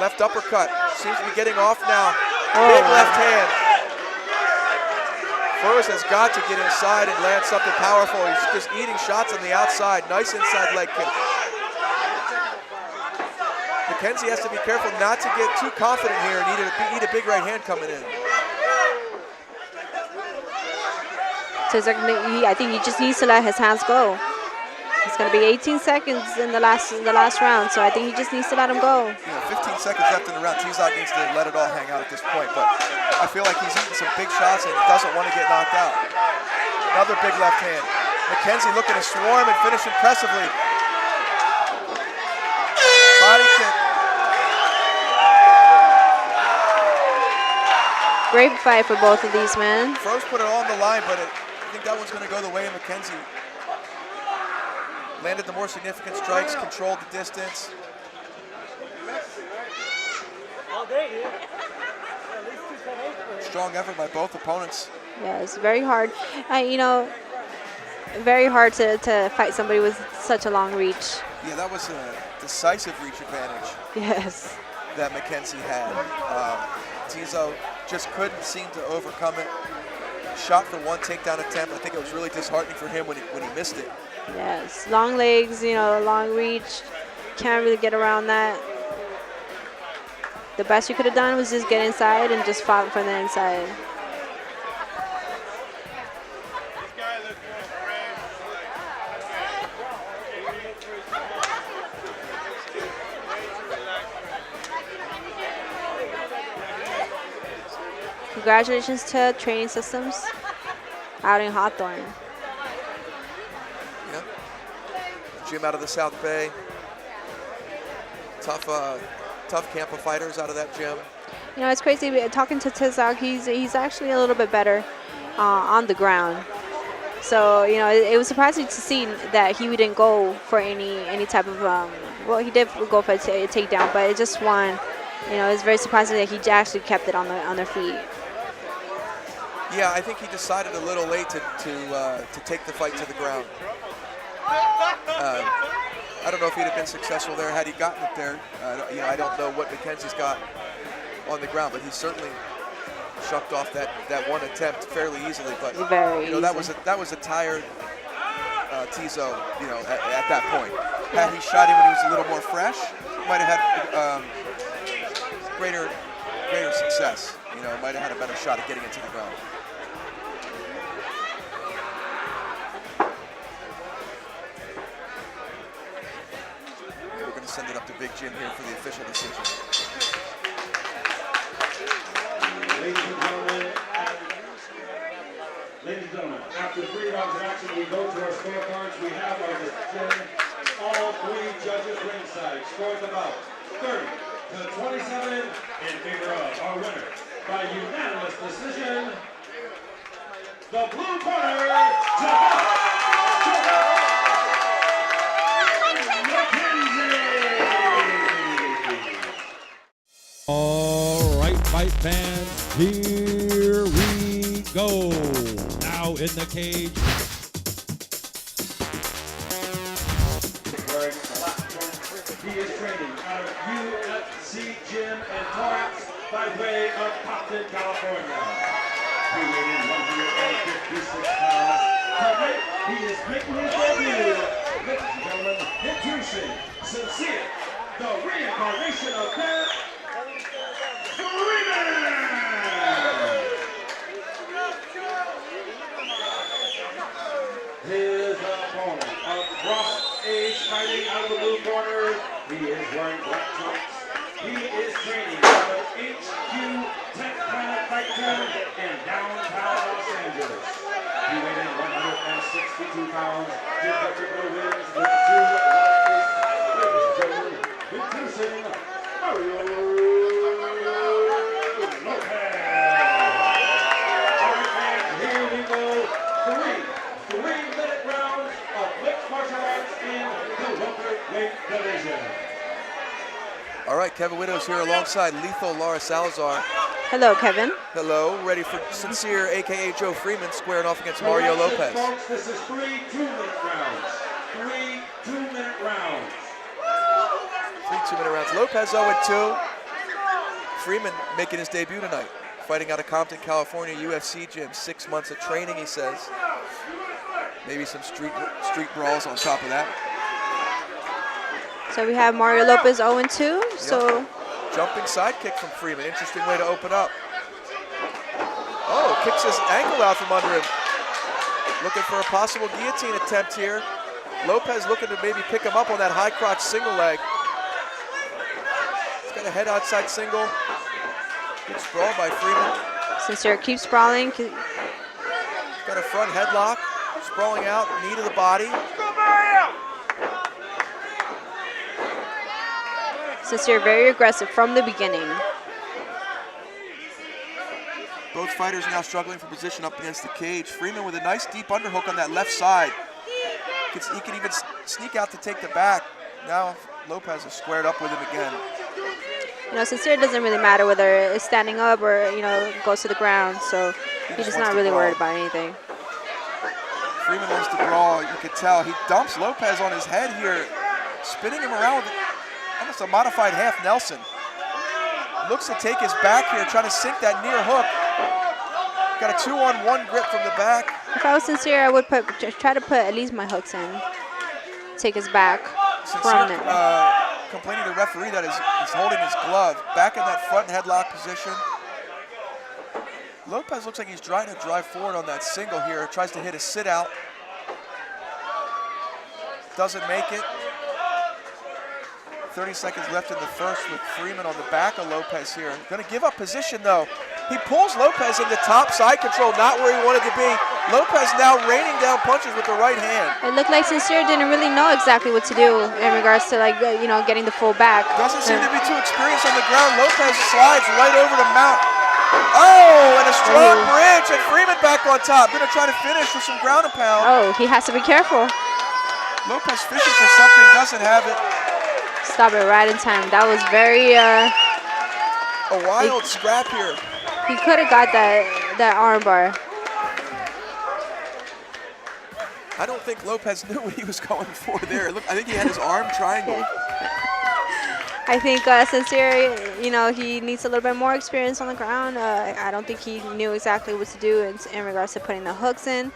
Left uppercut, seems to be getting off now. Big left hand. Froze has got to get inside and land something powerful. He's just eating shots on the outside. Nice inside leg kick. McKenzie has to be careful not to get too confident here and eat a big right hand coming in. So it's like, I think he just needs to let his hands go. It's going to be 18 seconds in the last round, so I think he just needs to let him go. Yeah, 15 seconds left in the round. Tizak needs to let it all hang out at this point, but I feel like he's eating some big shots and doesn't want to get knocked out. Another big left hand. McKenzie looking to swarm and finish impressively. Body kick. Great fight for both of these men. Froze put it all on the line, but I think that one's going to go the way of McKenzie. Landed the more significant strikes, controlled the distance. Strong effort by both opponents. Yeah, it's very hard. You know, very hard to fight somebody with such a long reach. Yeah, that was a decisive reach advantage. Yes. That McKenzie had. Tizo just couldn't seem to overcome it. Shot for one takedown attempt. I think it was really disheartening for him when he missed it. Yes, long legs, you know, long reach. Can't really get around that. The best you could have done was just get inside and just fight from the inside. Congratulations to Training Systems out in Hawthorne. Yeah. Gym out of the South Bay. Tough camp of fighters out of that gym. You know, it's crazy. Talking to Tizak, he's actually a little bit better on the ground. So, you know, it was surprising to see that he didn't go for any type of, well, he did go for a takedown, but it just won You know, it's very surprising that he actually kept it on their feet. Yeah, I think he decided a little late to take the fight to the ground. I don't know if he'd have been successful there had he gotten it there. You know, I don't know what McKenzie's got on the ground, but he certainly shucked off that one attempt fairly easily. But Very you know, that was a tired Tizo. You know, at that point, had he shot him when he was a little more fresh, might have had greater success. You know, might have had a better shot at getting it to the ground. We're going to send it up to Big Jim here for the official decision. Ladies and gentlemen, after 3 rounds of action, we go to our scorecards. We have our decision. All 3 judges ringside scored the bout 30 to 27 in favor of our winner by unanimous decision. The blue corner, All right, fight fans, here we go. Now in the cage. He is training out of UFC Gym and Thorax by way of Compton, California. He weighed in 156 pounds. Tonight, he is making his debut. Ladies and gentlemen, introducing Sincere, the reincarnation of Pat Freeman. His opponent, across age, fighting out of the blue corner. He is wearing black trunks. He is training out of HQ 10th Planet Fight Gym in downtown Los Angeles. He weighed in 162 pounds. He covered no wins with 2 losses. Ladies and gentlemen, introducing Mario Lopez. All right, fans, here we go. 3-minute rounds of mixed martial arts in the welterweight division. All right, Kevin Widows here alongside lethal Laura Salazar. Hello, Kevin. Hello, ready for Sincere, aka Joe Freeman, squaring off against Mario Lopez. Folks, this is 3 2-minute rounds. 3 2-minute rounds. 3 2-minute rounds. Lopez 0-2. Freeman making his debut tonight, fighting out of Compton, California, UFC gym. 6 months of training, he says. Maybe some street brawls on top of that. So we have Mario Lopez 0-2. So Yep. Jumping side kick from Freeman. Interesting way to open up. Oh, kicks his ankle out from under him. Looking for a possible guillotine attempt here. Lopez looking to maybe pick him up on that high crotch single leg. He's got a head outside single. Good sprawl by Freeman. Sincere keeps sprawling. Got a front headlock. Sprawling out, knee to the body. Sincere very aggressive from the beginning. Both fighters now struggling for position up against the cage. Freeman with a nice deep underhook on that left side. He can even sneak out to take the back. Now Lopez is squared up with him again. You know, Sincere doesn't really matter whether it's standing up or, you know, goes to the ground. So he's just not really worried about anything. Freeman wants to brawl, you can tell. He dumps Lopez on his head here, spinning him around with almost a modified half Nelson. Looks to take his back here, trying to sink that near hook. Got a 2-on-1 grip from the back. If I was Sincere, I would try to put at least my hooks in. Take his back from Sincere, it. complaining to the referee that he's holding his glove. Back in that front headlock position. Lopez looks like he's trying to drive forward on that single here. Tries to hit a sit out. Doesn't make it. 30 seconds left in the first with Freeman on the back of Lopez here. Gonna give up position though. He pulls Lopez into top side control, not where he wanted to be. Lopez now raining down punches with the right hand. It looked like Sincere didn't really know exactly what to do in regards to, like, you know, getting the full back. Doesn't seem to be too experienced on the ground. Lopez slides right over the mount. Oh, and a strong bridge, and Freeman back on top. Gonna try to finish with some ground and pound. Oh, he has to be careful. Lopez fishing for something, doesn't have it. Stop it right in time. That was very A wild scrap here. He could have got that armbar. I don't think Lopez knew what he was going for there. Look, I think he had his arm triangle. I think Sincere, you know, he needs a little bit more experience on the ground. I don't think he knew exactly what to do in regards to putting the hooks in,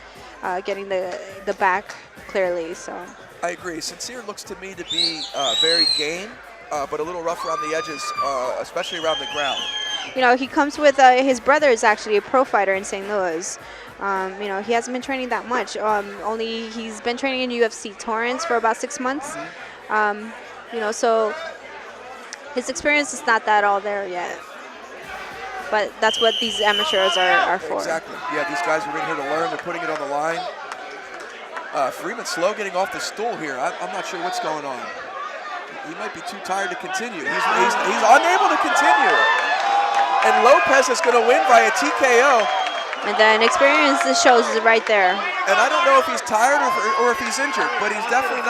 getting the back clearly. So I agree. Sincere looks to me to be very game, but a little rough around the edges, especially around the ground. you know, he comes with his brother is actually a pro fighter in St. Louis. You know, he hasn't been training that much. Only he's been training in UFC Torrance for about 6 months. You know, so his experience is not that all there yet. But that's what these amateurs are for. Exactly. Yeah, these guys are in here to learn. They're putting it on the line. Freeman slow getting off the stool here. I'm not sure what's going on. He might be too tired to continue. He's unable to continue. And Lopez is going to win by a TKO. And then experience shows it right there. And I don't know if he's tired or if he's injured, but he's definitely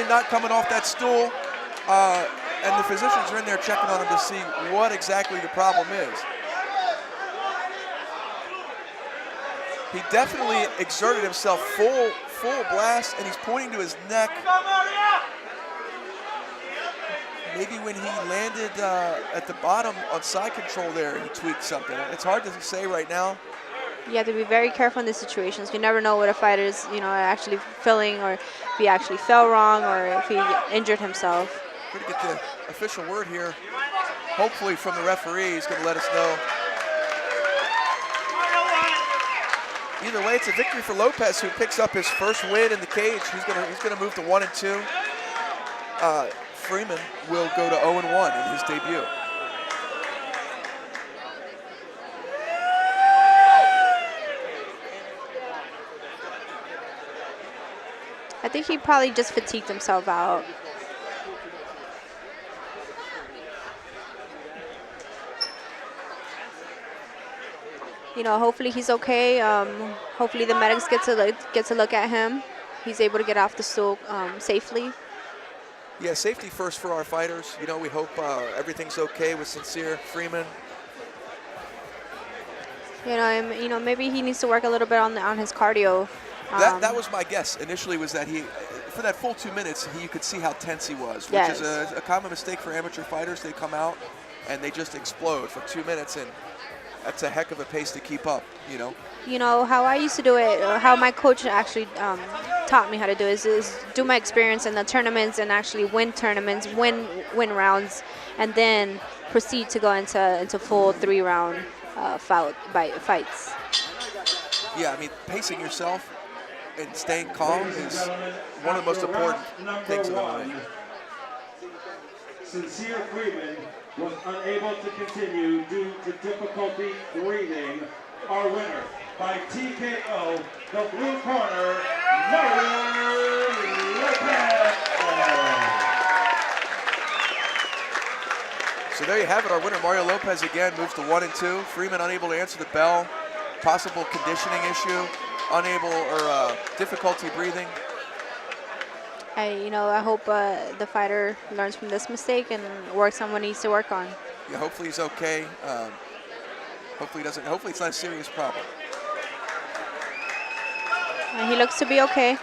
not coming off that stool. And the physicians are in there checking on him to see what exactly the problem is. He definitely exerted himself full blast, and he's pointing to his neck. Maybe when he landed at the bottom on side control there, he tweaked something. It's hard to say right now. You have to be very careful in these situations. You never know what a fighter's, you know, actually feeling, or if he actually fell wrong, or if he injured himself. We're going to get the official word here, hopefully from the referee. He's going to let us know. Either way, it's a victory for Lopez, who picks up his first win in the cage. He's going to move to 1-2. Freeman will go to 0-1 in his debut. I think he probably just fatigued himself out. You know, hopefully he's okay. Hopefully the medics get to look at him. He's able to get off the stool safely. Yeah, safety first for our fighters. You know, we hope everything's okay with Sincere Freeman. You know, maybe he needs to work a little bit on his cardio. That was my guess initially, was that he, for that full 2 minutes, you could see how tense he was, which yes. is a common mistake for amateur fighters. They come out and they just explode for 2 minutes, and that's a heck of a pace to keep up, you know. You know, how I used to do it, how my coach actually taught me how to do it is do my experience in the tournaments and actually win tournaments, win rounds, and then proceed to go into full 3-round fights. Yeah, I mean, pacing yourself and staying calm is one of the most important things in the ring. Sincere Freeman was unable to continue due to difficulty breathing. Our winner by TKO, the blue corner, Mario Lopez. So there you have it. Our winner, Mario Lopez, again moves to 1-2. Freeman unable to answer the bell. Possible conditioning issue. Unable or difficulty breathing. I hope the fighter learns from this mistake and works on what he needs to work on. Yeah, hopefully he's okay. Hopefully it's not a serious problem. And he looks to be okay.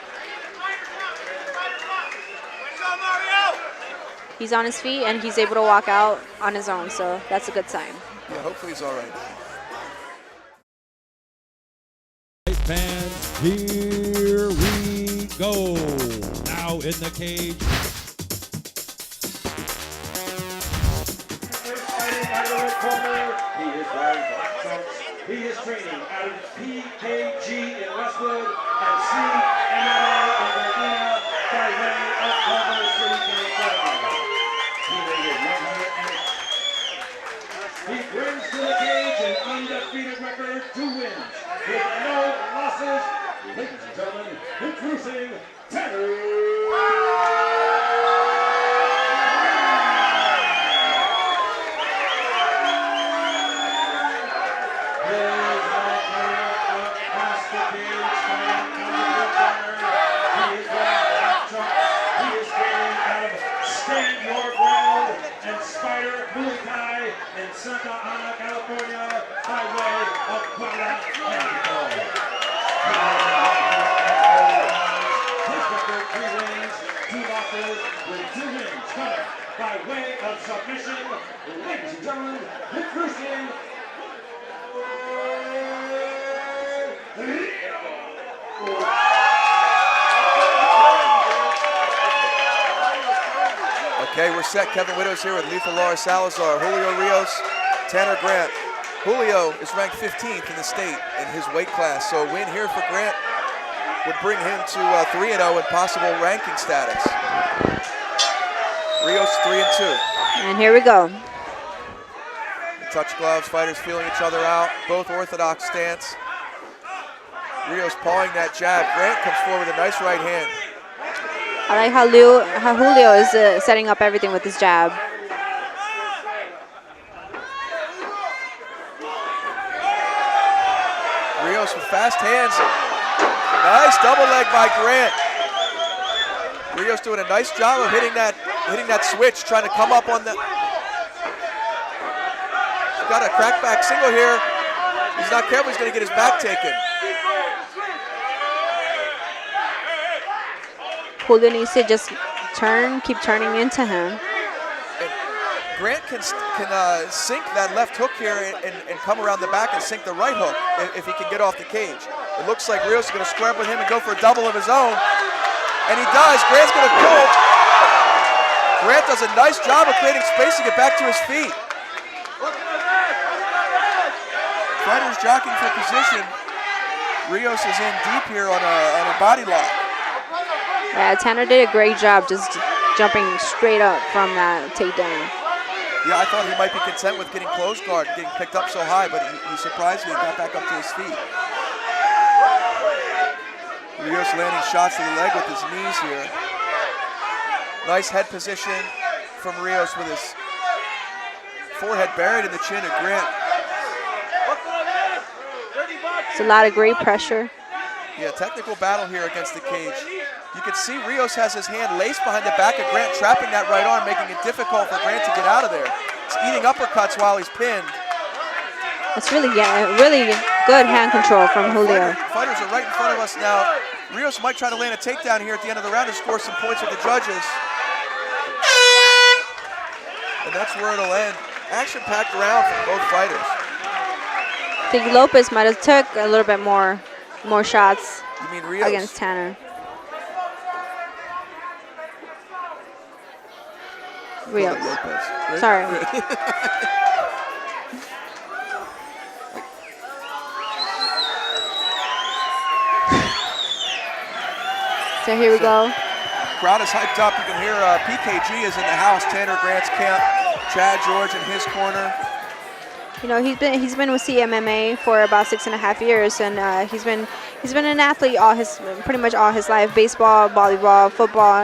He's on his feet and he's able to walk out on his own, so that's a good sign. Yeah, hopefully he's all right. Fans, here we go. Now in the cage. Fighting out of the red corner, he is wearing black trunks. He is training out of PKG in Westwood and CMMA in Virginia by way of Culver City, California. He weighed 108. He brings to the cage an undefeated record, 2 wins with no losses. Ladies and gentlemen, introducing Tanner. Stand your ground and Spider Muay Thai submission, ladies and gentlemen, introducing Okay, we're set. Kevin Widows here with Lethal Laura Salazar, Julio Rios, Tanner Grant. Julio is ranked 15th in the state in his weight class, so a win here for Grant would bring him to 3-0 in possible ranking status. Rios 3-2. And here we go. Touch gloves, fighters feeling each other out, both orthodox stance. Rios pawing that jab. Grant comes forward with a nice right hand. I like how Julio is setting up everything with his jab. Rios with fast hands. Nice double leg by Grant. Rios doing a nice job of hitting that switch, trying to come up on the. He's got a crackback single here. He's not careful, he's going to get his back taken. Julio needs to just keep turning into him. And Grant can sink that left hook here and come around the back and sink the right hook if he can get off the cage. It looks like Rios is going to square up with him and go for a double of his own. And he does. Grant's going to pull. Grant does a nice job of creating space to get back to his feet. Fighters jockeying for position. Rios is in deep here on a body lock. Yeah, Tanner did a great job just jumping straight up from that takedown. Yeah, I thought he might be content with getting close guard, getting picked up so high, but he surprisingly got back up to his feet. Rios landing shots to the leg with his knees here. Nice head position from Rios with his forehead buried in the chin of Grant. It's a lot of great pressure. Yeah, technical battle here against the cage. You can see Rios has his hand laced behind the back of Grant, trapping that right arm, making it difficult for Grant to get out of there. It's eating uppercuts while he's pinned. It's really good hand control from Julio. Fighters are right in front of us now. Rios might try to land a takedown here at the end of the round and score some points with the judges. And that's where it'll end. Action-packed round from both fighters. I think Lopez might have took a little bit more shots You mean Rios? against Tanner. Rios. Lopez. Sorry. So here we go. Crowd is hyped up. You can hear PKG is in the house. Tanner Grant's camp. Chad George in his corner. You know, he's been with CMMA for about 6.5 years, and he's been an athlete pretty much all his life. Baseball, volleyball, football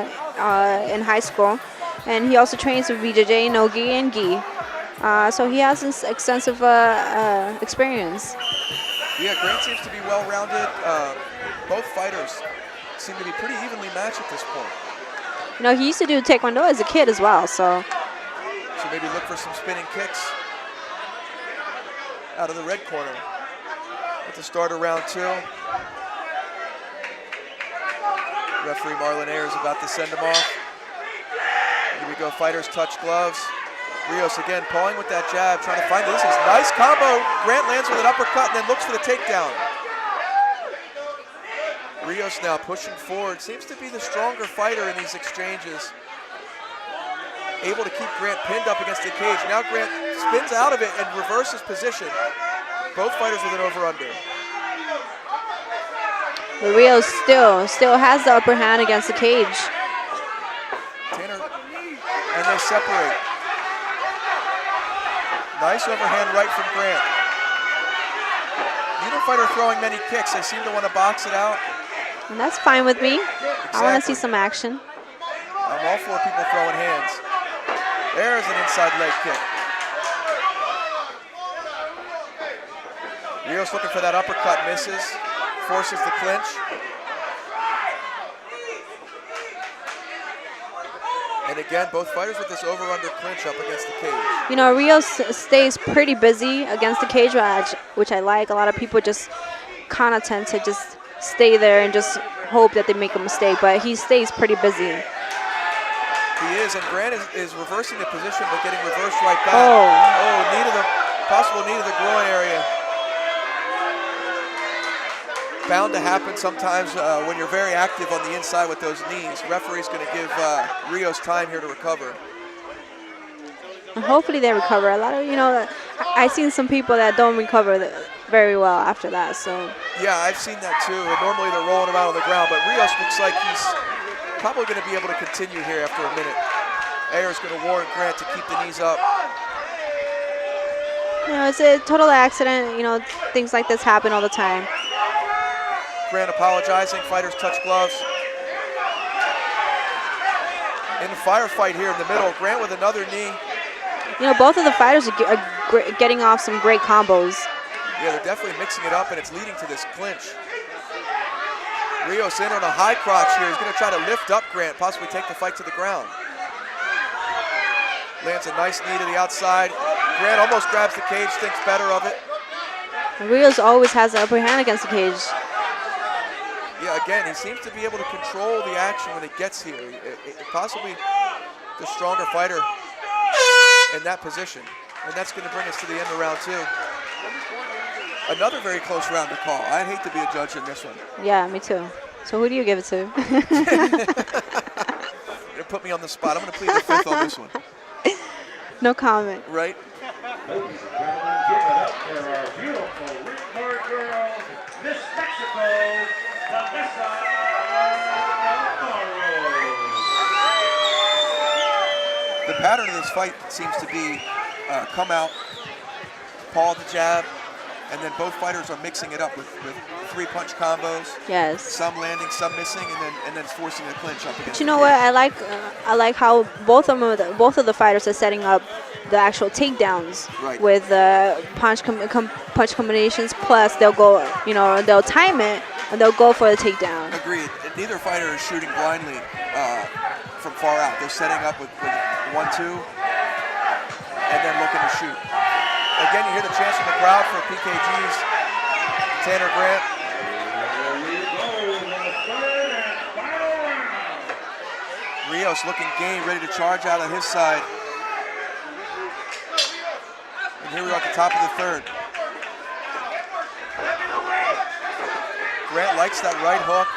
in high school, and he also trains with BJJ, Nogi, and Gi. So he has this extensive experience. Yeah, Grant seems to be well-rounded. Both fighters seem to be pretty evenly matched at this point. You know, he used to do Taekwondo as a kid as well, so maybe look for some spinning kicks out of the red corner at the start of round 2. Referee Marlon Ayers about to send him off. Here we go, fighters touch gloves. Rios again pawing with that jab, trying to find this. Is nice combo. Grant lands with an uppercut and then looks for the takedown. Rios now pushing forward, seems to be the stronger fighter in these exchanges. Able to keep Grant pinned up against the cage. Now Grant spins out of it and reverses position. Both fighters with an over-under. but Rios still has the upper hand against the cage. Tanner, and they separate. Nice overhand right from Grant. Neither fighter throwing many kicks. They seem to want to box it out. And that's fine with me. Exactly. I want to see some action. I'm all for people throwing hands. There's an inside leg kick. Rios looking for that uppercut, misses, forces the clinch. And again, both fighters with this over-under clinch up against the cage. You know, Rios stays pretty busy against the cage, which I like. A lot of people just kind of tend to just stay there and just hope that they make a mistake, but he stays pretty busy. He is, and Grant is reversing the position, but getting reversed right back. Oh. Possible knee to the groin area. Bound to happen sometimes when you're very active on the inside with those knees. Referee's going to give Rios time here to recover. And hopefully they recover. A lot of, I've seen some people that don't recover very well after that. So Yeah, I've seen that too. And normally they're rolling around on the ground, but Rios looks like he's probably going to be able to continue here after a minute. Ayer's going to warn Grant to keep the knees up. it's a total accident. Things like this happen all the time. Grant apologizing. Fighters touch gloves. In the firefight here in the middle, Grant with another knee. Both of the fighters are getting off some great combos. Yeah, they're definitely mixing it up, and it's leading to this clinch. Rios in on a high crotch here. He's going to try to lift up Grant, possibly take the fight to the ground. Lands a nice knee to the outside. Grant almost grabs the cage, thinks better of it. Rios always has the upper hand against the cage. Yeah, again, he seems to be able to control the action when it gets here. Possibly the stronger fighter in that position. And that's going to bring us to the end of round 2. Another very close round to call. I'd hate to be a judge in this one. Yeah, me too. So who do you give it to? You're going to put me on the spot. I'm going to plead the fifth on this one. No comment. Right? Ladies and gentlemen, give it up for our beautiful ring-board girl, Miss Mexico, Vanessa Navarro. The pattern of this fight seems to be come out, paw the jab, and then both fighters are mixing it up with 3-punch combos. Yes. Some landing, some missing, and then forcing a clinch up against. But you know what? I like how both of the fighters are setting up the actual takedowns with punch combinations. Plus, they'll go, they'll time it and they'll go for the takedown. Agreed. Neither fighter is shooting blindly from far out. They're setting up with 1-2 and then looking to shoot. Again, you hear the chants from the crowd for PKG's Tanner Grant. Rios looking game, ready to charge out on his side. And here we are at the top of the 3rd. Grant likes that right hook.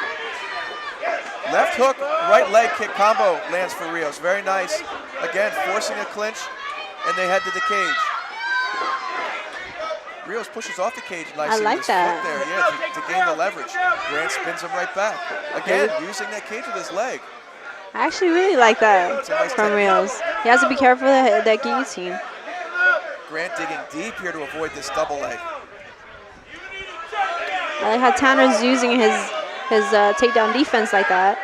Left hook, right leg kick combo lands for Rios. Very nice. Again, forcing a clinch, and they head to the cage. Rios pushes off the cage nicely. I like with his that. foot there, yeah, to gain the leverage. Grant spins him right back. Again, using that cage with his leg. I actually really like that Nice from technique. Rios. He has to be careful of that guillotine. Grant digging deep here to avoid this double leg. I like how Tanner's using his takedown defense like that,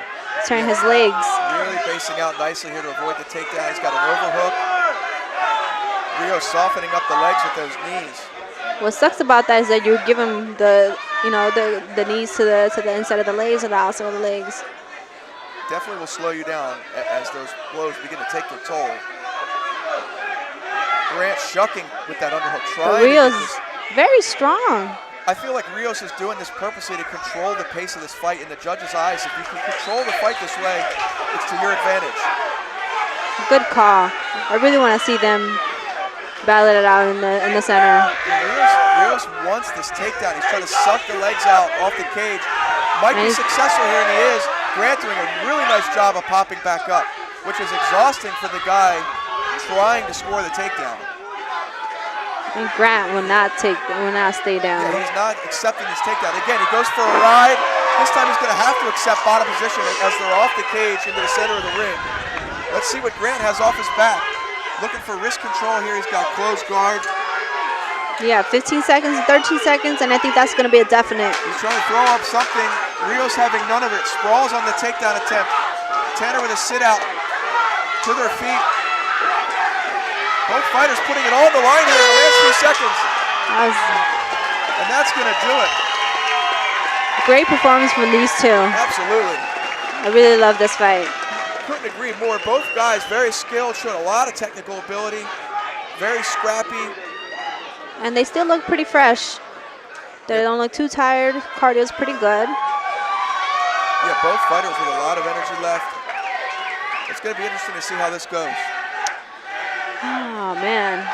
turning his legs. Really basing out nicely here to avoid the takedown. He's got an overhook. Rios softening up the legs with those knees. What sucks about that is that you give him the knees to the inside of the legs or the outside of the legs. Definitely will slow you down as those blows begin to take their toll. Grant shucking with that underhook, But trying to get Rios this. very strong. I feel like Rios is doing this purposely to control the pace of this fight in the judges' eyes. If you can control the fight this way, it's to your advantage. Good call. I really want to see them battle it out in the center. Rios wants this takedown. He's trying to suck the legs out off the cage. Might be successful here, and he is. Grant doing a really nice job of popping back up, which is exhausting for the guy trying to score the takedown. And Grant will not stay down. Yeah, he's not accepting this takedown. Again, he goes for a ride. This time he's going to have to accept bottom position as they're off the cage into the center of the ring. Let's see what Grant has off his back. Looking for wrist control here. He's got closed guard. Yeah, 15 seconds, 13 seconds, and I think that's going to be a definite. He's trying to throw up something. Rios having none of it. Sprawls on the takedown attempt. Tanner with a sit out to their feet. Both fighters putting it all on the line here in the last few seconds. And that's going to do it. Great performance from these two. Absolutely. I really love this fight. Couldn't agree more. Both guys very skilled, showed a lot of technical ability, very scrappy. And they still look pretty fresh. They don't look too tired. Cardio's pretty good. Yeah, both fighters with a lot of energy left. It's going to be interesting to see how this goes. Oh, man.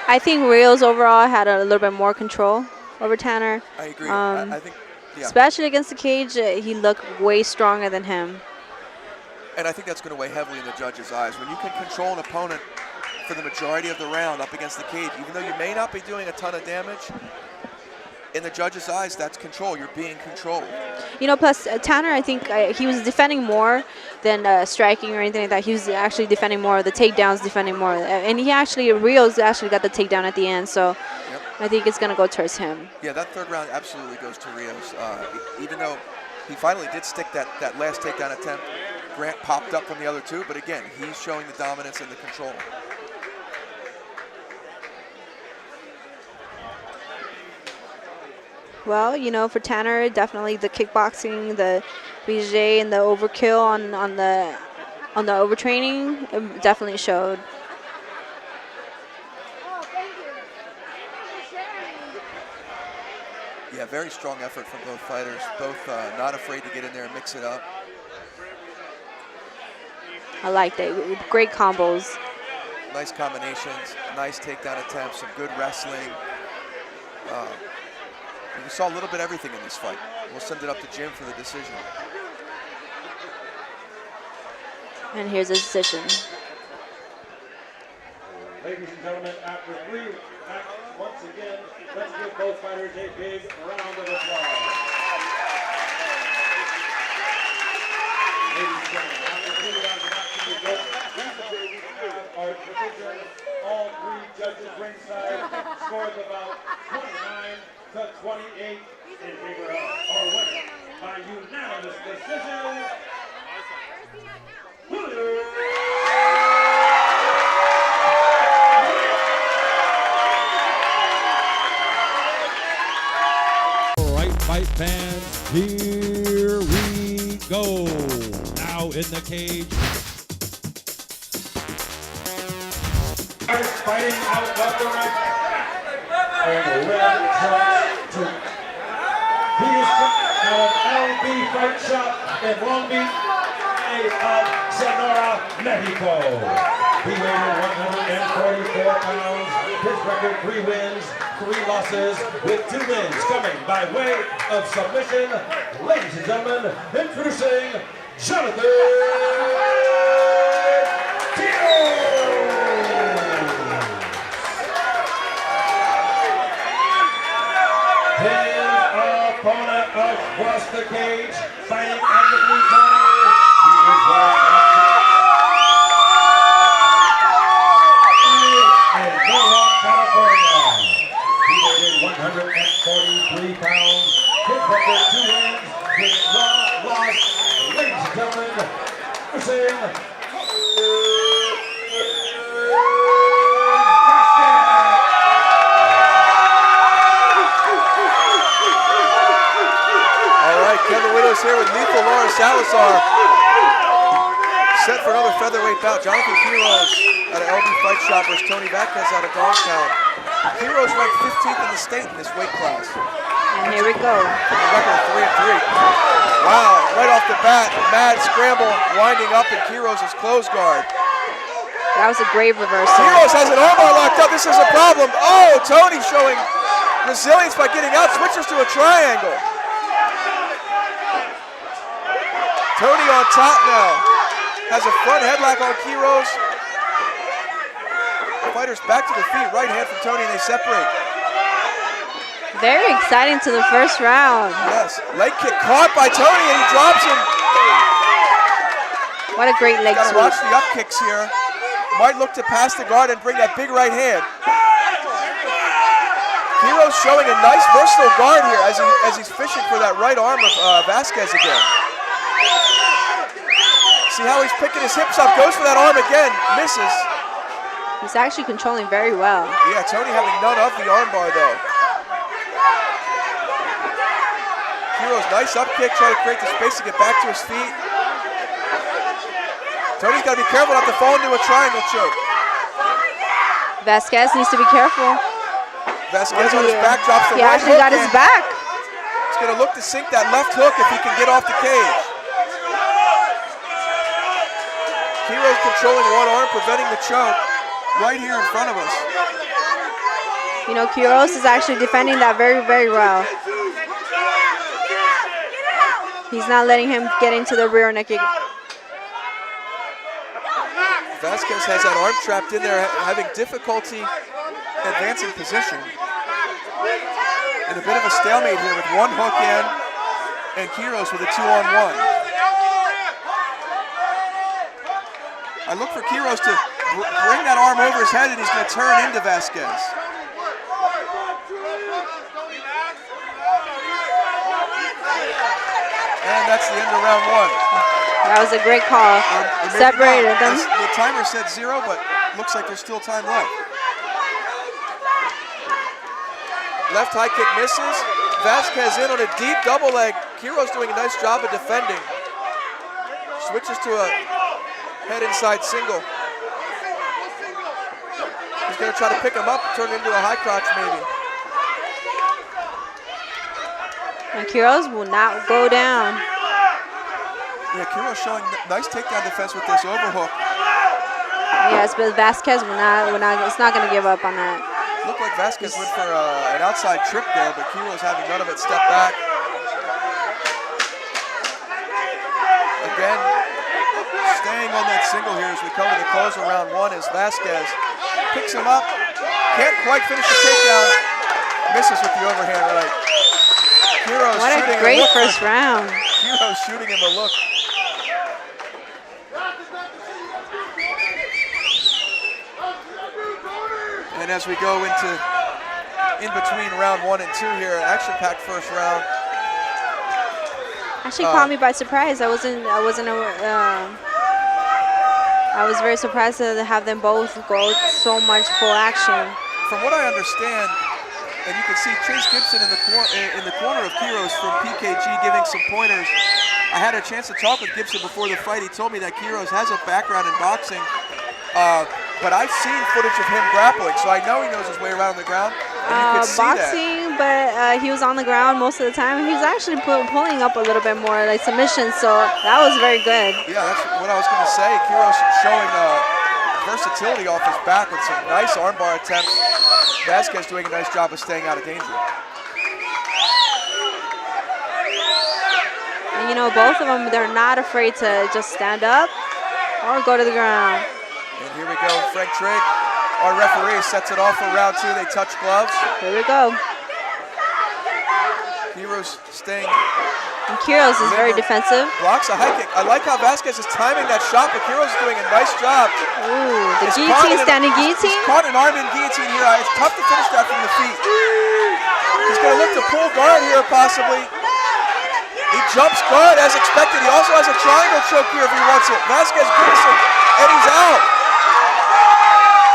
I think Rios overall had a little bit more control over Tanner. I agree. I think, yeah. Especially against the cage, he looked way stronger than him. And I think that's going to weigh heavily in the judge's eyes. When you can control an opponent for the majority of the round up against the cage, even though you may not be doing a ton of damage, in the judge's eyes, that's control. You're being controlled. You know, plus Tanner, I think he was defending more than striking or anything like that. He was actually defending more, the takedowns defending more. And he actually, Rios actually got the takedown at the end, so Yep. I think it's going to go towards him. Yeah, that third round absolutely goes to Rios. Even though he finally did stick that last takedown attempt, Grant popped up from the other two, but again, he's showing the dominance and the control. Well, you know, for Tanner, definitely the kickboxing, the BJ, and the overkill on the overtraining definitely showed. Yeah, very strong effort from both fighters. Both not afraid to get in there and mix it up. I like that. Great combos. Nice combinations, nice takedown attempts, some good wrestling. We saw a little bit of everything in this fight. We'll send it up to Jim for the decision. And here's a decision. Ladies and gentlemen, after 3 acts, once again, let's give both fighters a big round of applause. Ladies and gentlemen, after 3 rounds of action, we go. We have our decision. All 3 judges ringside scored about 29-28 in favor of our winner by unanimous decision. All right, fight fans, here we go. Now in the cage. Fighting out of the ring. And red trunks to he is out of LB Fight Shop in Long Beach, of Sonora, Mexico. He weighed in 144 pounds. His record 3 wins, 3 losses, with 2 wins coming by way of submission. Ladies and gentlemen, introducing Jonathan opponent across the cage, fighting on the blue corner. He is in Norwalk, California. He weighed in 143 pounds. His record 2 wins with 1 loss. Ladies and gentlemen, introducing Kevin Widows here with Lethal Lawrence Salazar. Set for another featherweight bout. Jonathan Quiroz out of LB Fight Shop versus Tony Vasquez out of Dogtown. Quiroz ranked 15th in the state in this weight class. And here we go. A record of 3-3. Wow, right off the bat, mad scramble, winding up in Quiroz's close guard. That was a great reversal. Quiroz has an armbar locked up. This is a problem. Oh, Tony showing resilience by getting out. Switches to a triangle. Tony on top now. Has a front headlock on Quiroz. Fighters back to the feet. Right hand from Tony, and they separate. Very exciting to the first round. Yes. Leg kick caught by Tony, and he drops him. What a great leg Gotta sweep. watch the up kicks here. Might look to pass the guard and bring that big right hand. Quiroz showing a nice versatile guard here as he's fishing for that right arm of Vasquez again. See how he's picking his hips up, goes for that arm again, misses. He's actually controlling very well. Yeah, Tony having none of the armbar though. Quiroz, nice up kick, trying to create the space to get back to his feet. Tony's got to be careful not to fall into a triangle choke. Vasquez needs to be careful. Vasquez on his back, drops the He right actually hook got his in. back. He's going to look to sink that left hook if he can get off the cage. Quiros controlling one arm, preventing the choke right here in front of us. You know, Quiros is actually defending that very, very well. He's not letting him get into the rear naked. Vasquez has that arm trapped in there, having difficulty advancing position. And a bit of a stalemate here with one hook in and Quiros with a 2-on-1. I look for Quiros to bring that arm over his head, and he's going to turn into Vasquez. And that's the end of round one. That was a great call. Separated them. The timer said 0, but looks like there's still time left. Left high kick misses. Vasquez in on a deep double leg. Quiros doing a nice job of defending. Switches to a head inside single. He's going to try to pick him up, turn it into a high crotch maybe. And Quiros will not go down. Yeah, Quiros showing nice takedown defense with this overhook. Yes, but Vasquez will not, it's not going to give up on that. Looked like Vasquez went for an outside trip there, but Quiros having none of it. Step back. Again, staying on that single here as we come to the close of round one as Vasquez picks him up. Can't quite finish the takedown. Misses with the overhand right. Quiros What shooting a great a look. first round. Quiros shooting him a look. And as we go into in between round 1 and 2 here, action-packed first round. Actually caught me by surprise. I was very surprised to have them both go so much full action. From what I understand, and you can see Chase Gibson in the corner of Quiros from PKG giving some pointers. I had a chance to talk with Gibson before the fight. He told me that Quiros has a background in boxing, but I've seen footage of him grappling, so I know he knows his way around the ground. And you could see Boxing, but he was on the ground most of the time. He was actually pulling up a little bit more, like submissions, so that was very good. Yeah, that's what I was going to say. Quiros showing versatility off his back with some nice armbar attempts. Vasquez doing a nice job of staying out of danger. And you know, both of them, they're not afraid to just stand up or go to the ground. And here we go, Frank Trigg, our referee, sets it off for round 2. They touch gloves. Here we go. Quiros staying. And Quiros is very defensive. Blocks a high kick. I like how Vasquez is timing that shot, but Quiros is doing a nice job. Ooh, the guillotine, standing guillotine. He's caught an arm in guillotine here. It's tough to finish that from the feet. He's going to look to pull guard here, possibly. He jumps guard as expected. He also has a triangle choke here if he wants it. Vasquez gets him, and he's out.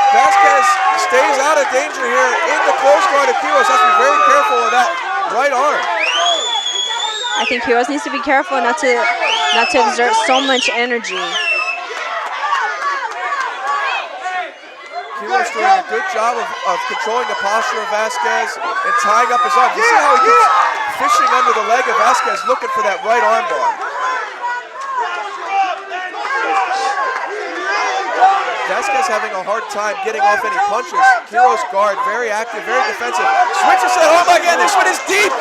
Vasquez stays out of danger here in the close guard of Quiros. Has to be very careful of that right arm. I think Quiros needs to be careful not to exert so much energy. Quiros doing a good job of controlling the posture of Vasquez and tying up his arm. You see how he gets fishing under the leg of Vasquez, looking for that right arm bar. Vasquez having a hard time getting off any punches. Quiros guard, very active, very defensive. Switches it home again. This one is deep.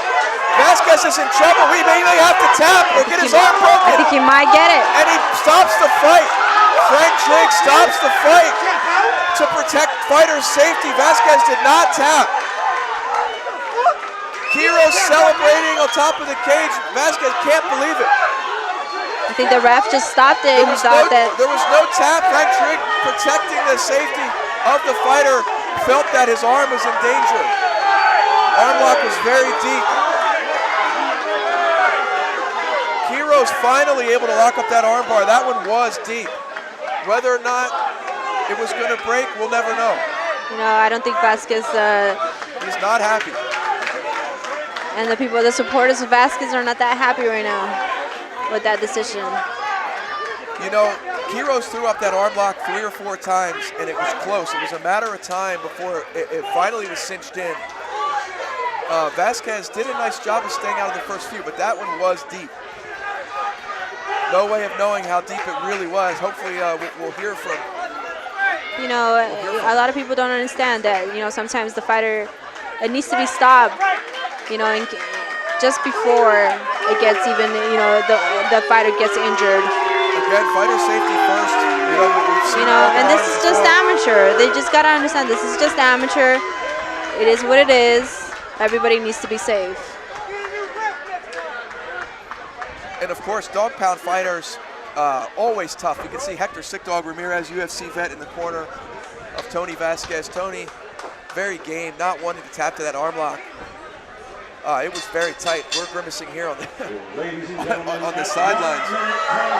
Vasquez is in trouble. He may have to tap or get his arm broken. I think he might get it. And he stops the fight. Frank Trigg stops the fight to protect fighter's safety. Vasquez did not tap. Quiros celebrating on top of the cage. Vasquez can't believe it. I think the ref just stopped it. He thought that there was no tap. Frank Trigg protecting the safety of the fighter. Felt that his arm was in danger. Arm lock was very deep. Quiros finally able to lock up that arm bar. That one was deep. Whether or not it was going to break, we'll never know. you know, I don't think Vasquez. He's not happy. And the supporters of Vasquez are not that happy right now with that decision. You know, Quiros threw up that arm lock 3 or 4 times, and it was close. It was a matter of time before it finally was cinched in. Vasquez did a nice job of staying out of the first few, but that one was deep. no way of knowing how deep it really was. Hopefully we'll hear from. You know, a lot of people don't understand that, you know, sometimes the fighter, it needs to be stopped, you know, and just before it gets even, you know, the fighter gets injured. Again, fighter safety first. You know, we've seen You know, and this is just amateur. They just gotta understand this is just amateur. It is what it is. Everybody needs to be safe. And of course, dog pound fighters, always tough. You can see Hector Sick Dog Ramirez, UFC vet, in the corner of Tony Vasquez. Tony, very game, not wanting to tap to that arm lock. It was very tight. We're grimacing here on the, Ladies and gentlemen, on the sidelines. 10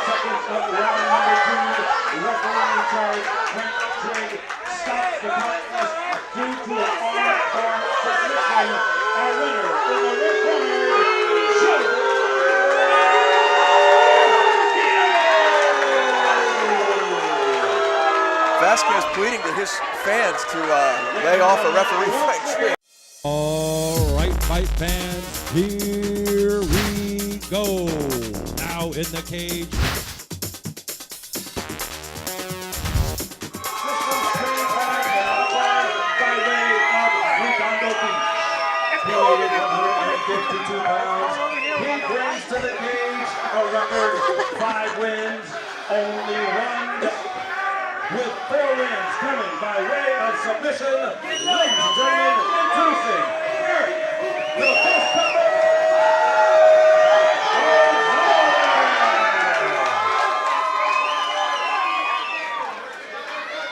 seconds of round number 2. Referee in charge, Frank Trigg, stops the contest due to an arm submission. Our winner in the red corner, Joe. Vasquez pleading to his fans to lay off a referee, Frank Trigg. All right, fight fans, here we go. Now in the cage. By way of Redondo Beach. He weighed 152 pounds. He brings to the cage a record 5 wins, only 1 with 4 wins coming by way of submission. Ladies and gentlemen, introducing Eric, the best pepper.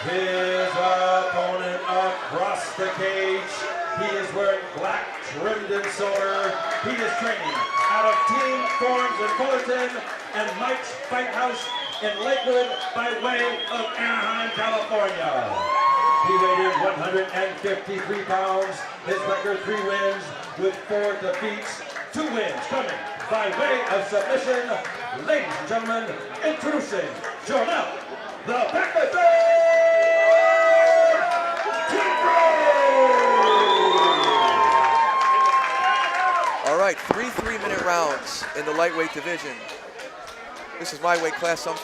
His opponent across the cage. He is wearing black, trimmed in silver. He is training out of Team Forms in Fullerton and Mike's Fight House in Lakewood by way of Anaheim, California. He weighed in 153 pounds. His record 3 wins with 4 defeats, 2 wins coming by way of submission. Ladies and gentlemen, introducing Jonel, the Backbiter! All right, 3 3-minute rounds in the lightweight division. This is my weight class, so I'm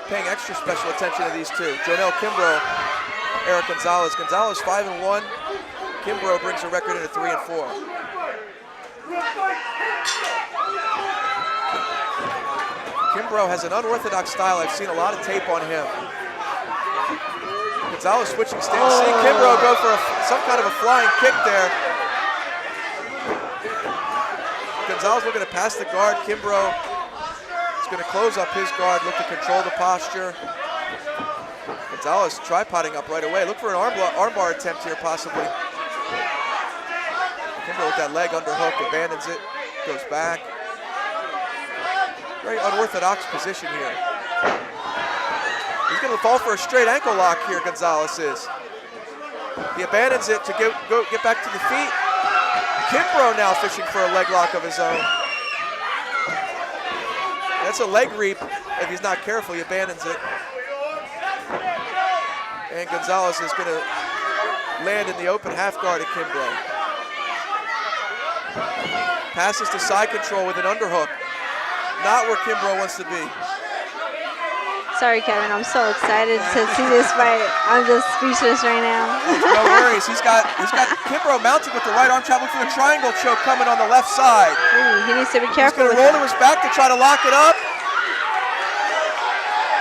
paying extra special attention to these two. Jonel Kimbrough, Eric Gonzalez. Gonzalez 5-1. Kimbrough brings a record into 3-4. Kimbrough has an unorthodox style. I've seen a lot of tape on him. Gonzalez switching stance. See Kimbrough go for some kind of a flying kick there. Gonzalez looking to pass the guard. Kimbrough is going to close up his guard, look to control the posture. Gonzalez tripoding up right away. Look for an armbar attempt here, possibly. Kimbrough with that leg underhook, abandons it, goes back. Very unorthodox position here. He's going to fall for a straight ankle lock here, Gonzalez is. He abandons it to get back to the feet. Kimbrough now fishing for a leg lock of his own. That's a leg reap. If he's not careful, he abandons it. And Gonzalez is going to land in the open half guard at Kimbrough. Passes to side control with an underhook. Not where Kimbrough wants to be. Sorry, Kevin. I'm so excited to see this fight. I'm just speechless right now. No worries. He's got Kimbrough mounted with the right arm trap. Look for the triangle choke coming on the left side. Ooh, he needs to be careful. He's going to roll to his back to try to lock it up.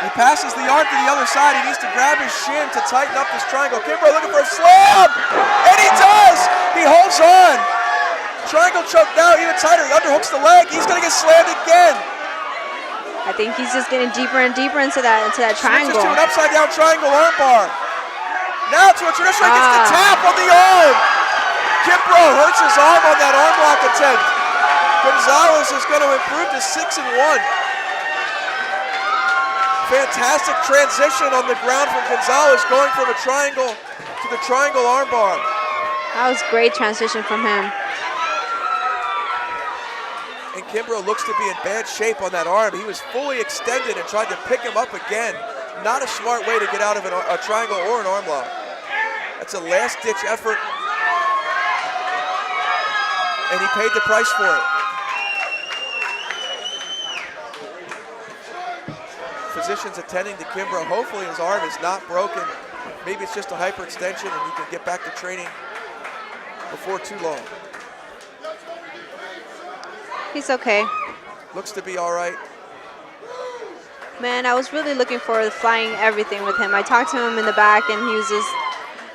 He passes the arm to the other side. He needs to grab his shin to tighten up this triangle. Kimbrough looking for a slam, and he does. He holds on. Triangle choke now even tighter. He underhooks the leg. He's going to get slammed again. I think he's just getting deeper and deeper into that triangle. Switches to an upside down triangle armbar. Now to a traditional, gets the tap on the arm. Kimbrough hurts his arm on that arm lock attempt. Gonzalez is going to improve to 6-1. Fantastic transition on the ground from Gonzalez, going from a triangle to the triangle armbar. That was great transition from him. And Kimbrough looks to be in bad shape on that arm. He was fully extended and tried to pick him up again. Not a smart way to get out of a triangle or an arm lock. That's a last-ditch effort. And he paid the price for it. physicians attending to Kimbrough. Hopefully his arm is not broken. Maybe it's just a hyperextension and he can get back to training before too long. He's okay. Looks to be all right. Man, I was really looking for the flying everything with him. I talked to him in the back, and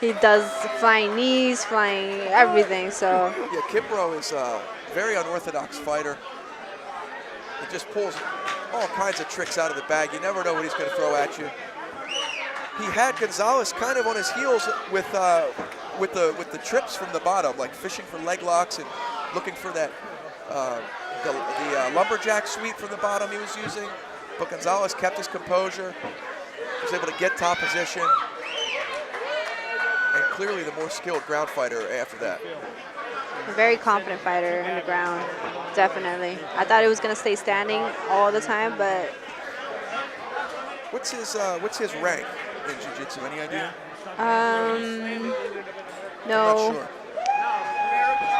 he does flying knees, flying everything. So Yeah, Kimbrough is a very unorthodox fighter. He just pulls all kinds of tricks out of the bag. You never know what he's going to throw at you. He had Gonzalez kind of on his heels with the trips from the bottom, like fishing for leg locks and looking for that the lumberjack sweep from the bottom he was using. But Gonzalez kept his composure. Was able to get top position. And clearly the more skilled ground fighter after that. a very confident fighter in the ground, definitely. I thought he was going to stay standing all the time, but what's his rank in jiu-jitsu? Any idea? no. Not sure.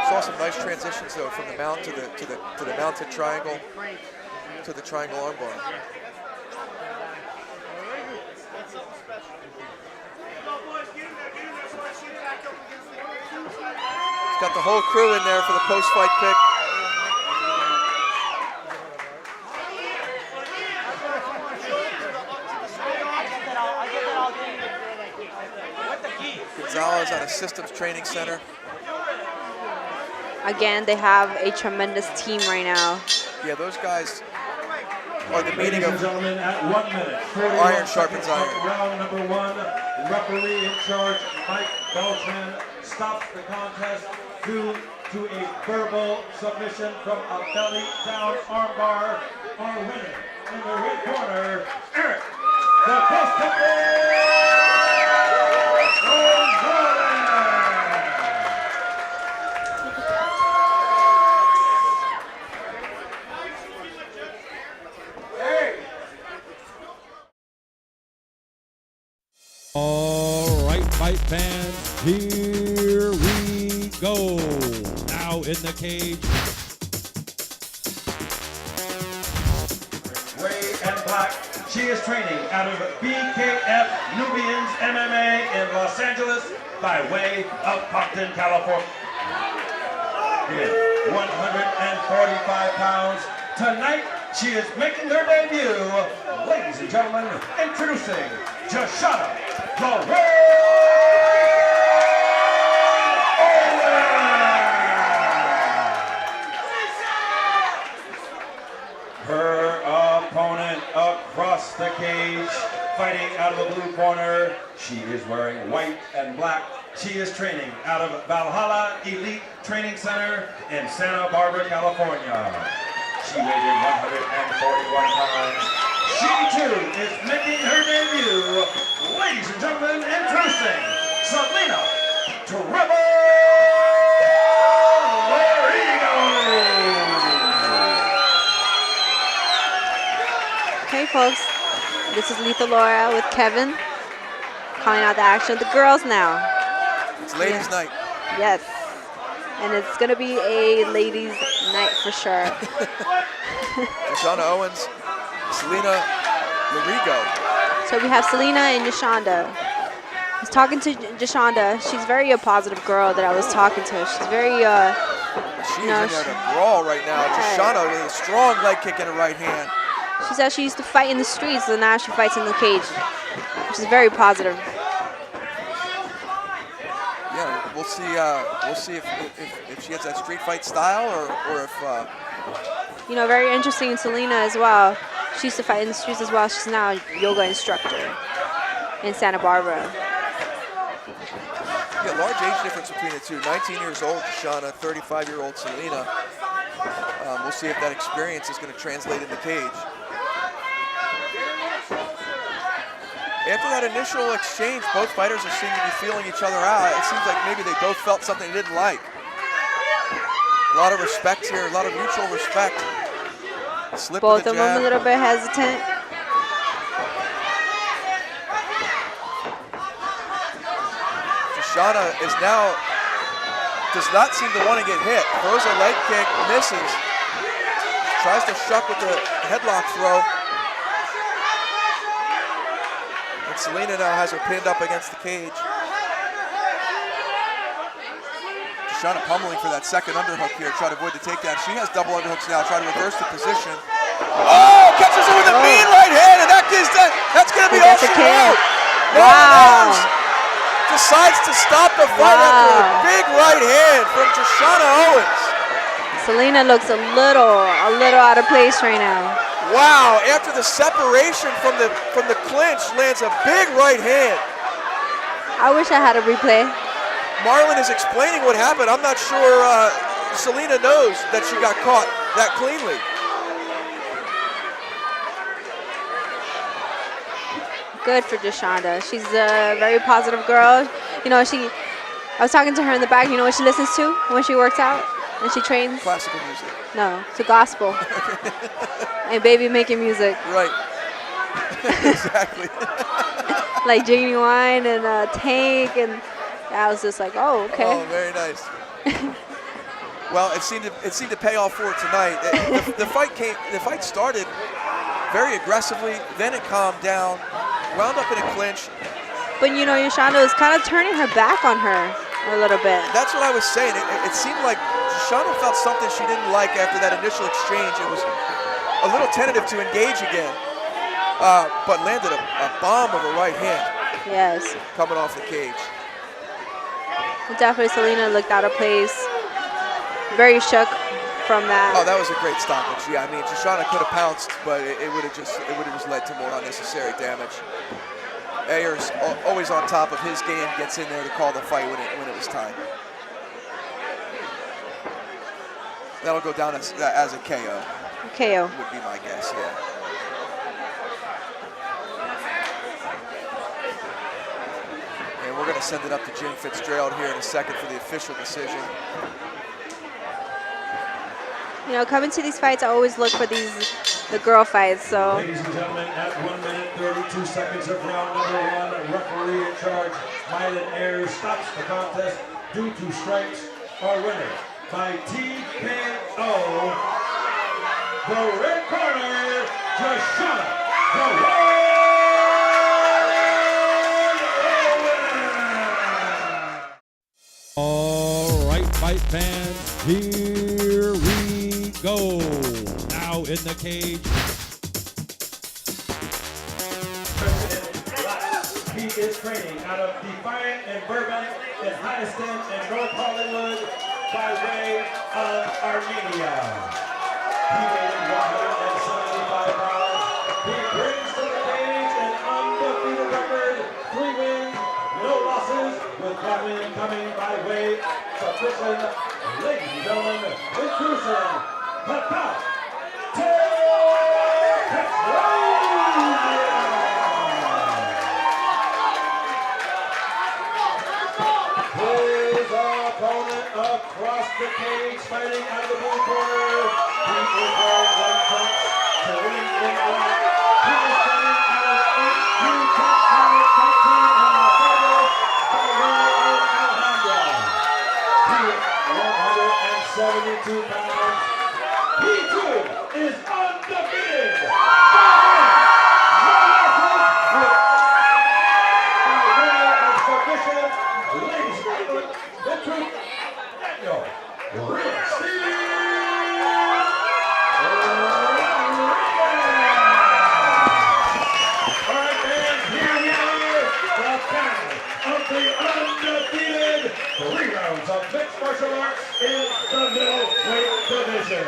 Saw some nice transitions though from the mount to the mounted triangle to the triangle armbar. He's got the whole crew in there for the post-fight pick. Gonzalez at a systems training center. Again, they have a tremendous team right now. Yeah, those guys are the meaning Ladies and of gentlemen, at 1 minute, 41 iron sharpens seconds iron. of round number 1. Referee in charge, Mike Beltran, stops the contest due to a verbal submission from a belly down armbar. Our winner in the red corner, Eric, the Ghost Temple. All right, fight fans, here we go. Now in the cage. Gray and black. She is training out of BKF Nubians MMA in Los Angeles by way of Compton, California. In 145 pounds. Tonight, she is making her debut. Ladies and gentlemen, introducing Joshana Her opponent across the cage, fighting out of the blue corner. She is wearing white and black. She is training out of Valhalla Elite Training Center in Santa Barbara, California. She weighed in 141 pounds. She too is making her debut. Ladies and gentlemen, introducing Selena Trevor. Okay, folks, this is Lethal Laura with Kevin, calling out the action of the girls now. It's ladies' night. Yes, and it's going to be a ladies' night for sure. Joshana Owens, Selena Larigo. So we have Selena and Yashonda. I was talking to Yashonda. She's very a positive girl that I was talking to. She's very, She's in there to brawl right now. Yeah. Joshana with a strong leg kick in her right hand. she said she used to fight in the streets, and now she fights in the cage, which is very positive. Yeah, we'll see if she has that street fight style or if. You know, very interesting in Selena as well. She used to fight in the streets as well. She's now a yoga instructor in Santa Barbara. Yeah, large age difference between the two. 19 years old, Joshana, 35-year-old Selena. We'll see if that experience is going to translate in the cage. After that initial exchange, both fighters seem to be feeling each other out. It seems like maybe they both felt something they didn't like. A lot of respect here, a lot of mutual respect. Slip Both of of them a little bit hesitant. Joshana does not seem to want to get hit. Throws a leg kick, misses. Tries to shuck with the headlock throw. And Selena now has her pinned up against the cage. Shoshana pummeling for that second underhook here, try to avoid the takedown. She has double underhooks now, try to reverse the position. Oh, catches her with a mean right hand, and that's going to be all she wrote. Wow. Decides to stop the fight after a big right hand from Shoshana Owens. Selena looks a little out of place right now. Wow, after the separation from the clinch, lands a big right hand. I wish I had a replay. Marlon is explaining what happened. I'm not sure Selena knows that she got caught that cleanly. Good for Deshonda. She's a very positive girl. You know, I was talking to her in the back. You know what she listens to when she works out and she trains? Classical music. No, to gospel. And baby making music. Right. Exactly. Like Genuine and Tank, and I was just like, oh, okay. Oh, very nice. Well, it seemed to pay off for her tonight. The fight started very aggressively, then it calmed down, wound up in a clinch. But you know, Yoshana was kind of turning her back on her a little bit. That's what I was saying. It seemed like Shoshana felt something she didn't like after that initial exchange. It was a little tentative to engage again, but landed a bomb of a right hand. Yes. Coming off the cage. Definitely Selena looked out of place. Very shook from that. Oh, that was a great stoppage. Yeah, I mean, Shoshana could have pounced, but it would have just led to more unnecessary damage. Ayers, always on top of his game, gets in there to call the fight when it was time. That'll go down as a KO. KO. Would be my guess, yeah. And we're going to send it up to Jim Fitzgerald here in a second for the official decision. You know, coming to these fights, I always look for the girl fights. So. Ladies and gentlemen, at 1 minute 32 seconds of round number 1, referee in charge, Mylan Ayers, stops the contest due to strikes. Our winner by TKO, the red corner, Shoshana Owens. All right, fight fans, here we go. Now in the cage. He is training out of Defiant and Burbank and Hyacinth and North Hollywood by way of Armenia. He weighed 175 pounds. He brings to the cage an undefeated record, 3 wins, no losses, with 1 win coming by way submission. Ladies and gentlemen, introducing Papa. His opponent across the cage, fighting out of the blue corner. He is wearing white trunks, Kareem in black. He is fighting out of 8-2 top talent fighting in Las Vegas by way of Alhambra. He is 172 pounds. He too is undefeated. Ladies and gentlemen, the truth, Daniel All right, fans, here we are, the battle of the undefeated 3 rounds of mixed martial arts in the middleweight division.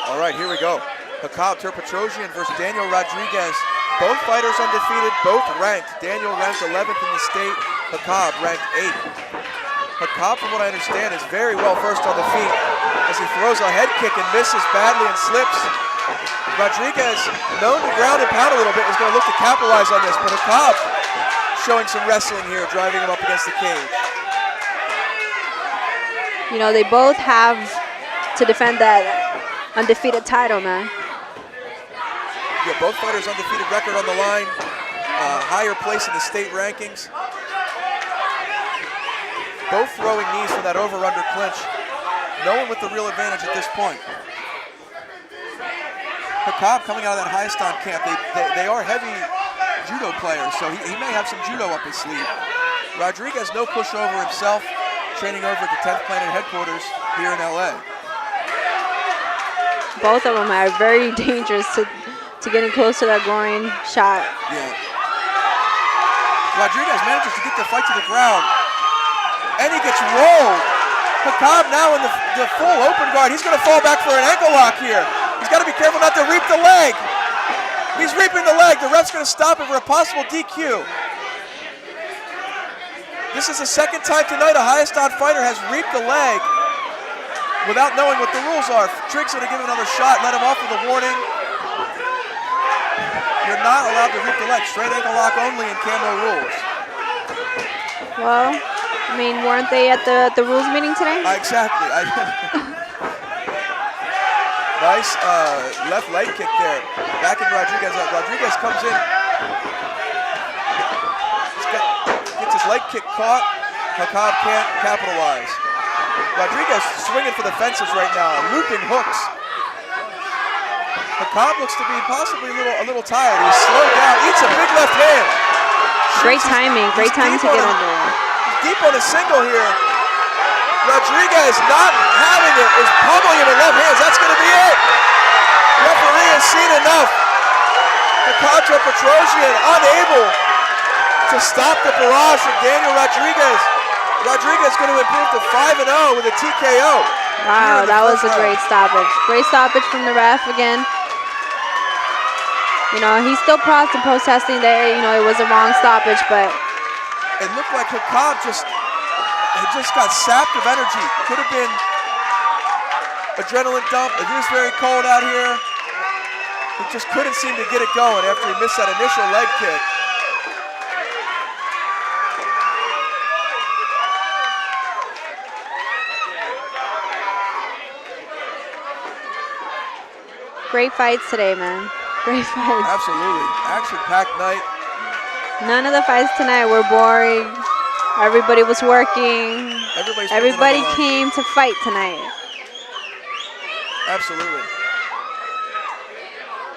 All right, here we go. Hakab Terpetrosian versus Daniel Rodriguez. Both fighters undefeated, both ranked. Daniel ranked 11th in the state, Hakab ranked 8th. Hakab, from what I understand, is very well versed on the feet as he throws a head kick and misses badly and slips. Rodriguez, known to ground and pound a little bit, is going to look to capitalize on this, but Hakab showing some wrestling here, driving him up against the cage. You know, they both have to defend that undefeated title, man. Yeah, both fighters undefeated record on the line, higher place in the state rankings. Both throwing knees from that over-under clinch. No one with the real advantage at this point. Hakab coming out of that Hayastan camp, they are heavy judo player, so he may have some judo up his sleeve. Rodriguez, no pushover himself, training over at the 10th Planet headquarters here in LA. Both of them are very dangerous to getting close to that groin shot. Yeah. Rodriguez manages to get the fight to the ground, and he gets rolled. Hakab now in the full open guard. He's going to fall back for an ankle lock here. He's got to be careful not to reap the leg. He's reaping the leg. The ref's going to stop it for a possible DQ. This is the second time tonight a highest odd fighter has reaped the leg without knowing what the rules are. Triggs going to give him another shot, let him off with a warning. You're not allowed to reap the leg. Straight ankle lock only in camo rules. Well, I mean, weren't they at the rules meeting today? Exactly. Nice left leg kick there. Back in Rodriguez. Rodriguez comes in. Gets his leg kick caught. Hakab can't capitalize. Rodriguez swinging for the fences right now. Looping hooks. Hakab looks to be possibly a little tired. He's slowed down. Eats a big left hand. Great timing. Great timing to get in there. Deep on a single here. Rodriguez not having it, is pummeling him in left hands. That's going to be it. Referee has seen enough. The Contra Petrosian unable to stop the barrage from Daniel Rodriguez. Rodriguez going to improve to 5-0 with a TKO. Wow, that was a great stoppage. Great stoppage from the ref again. You know, he's still protesting that, you know, it was a wrong stoppage, but it looked like Hakab just got sapped of energy. Could have been adrenaline dump. It is very cold out here. He just couldn't seem to get it going after he missed that initial leg kick. great fights today, man. Great fights. Absolutely. Action-packed night. None of the fights tonight were boring. Everybody was working. Everybody came to fight tonight. Absolutely.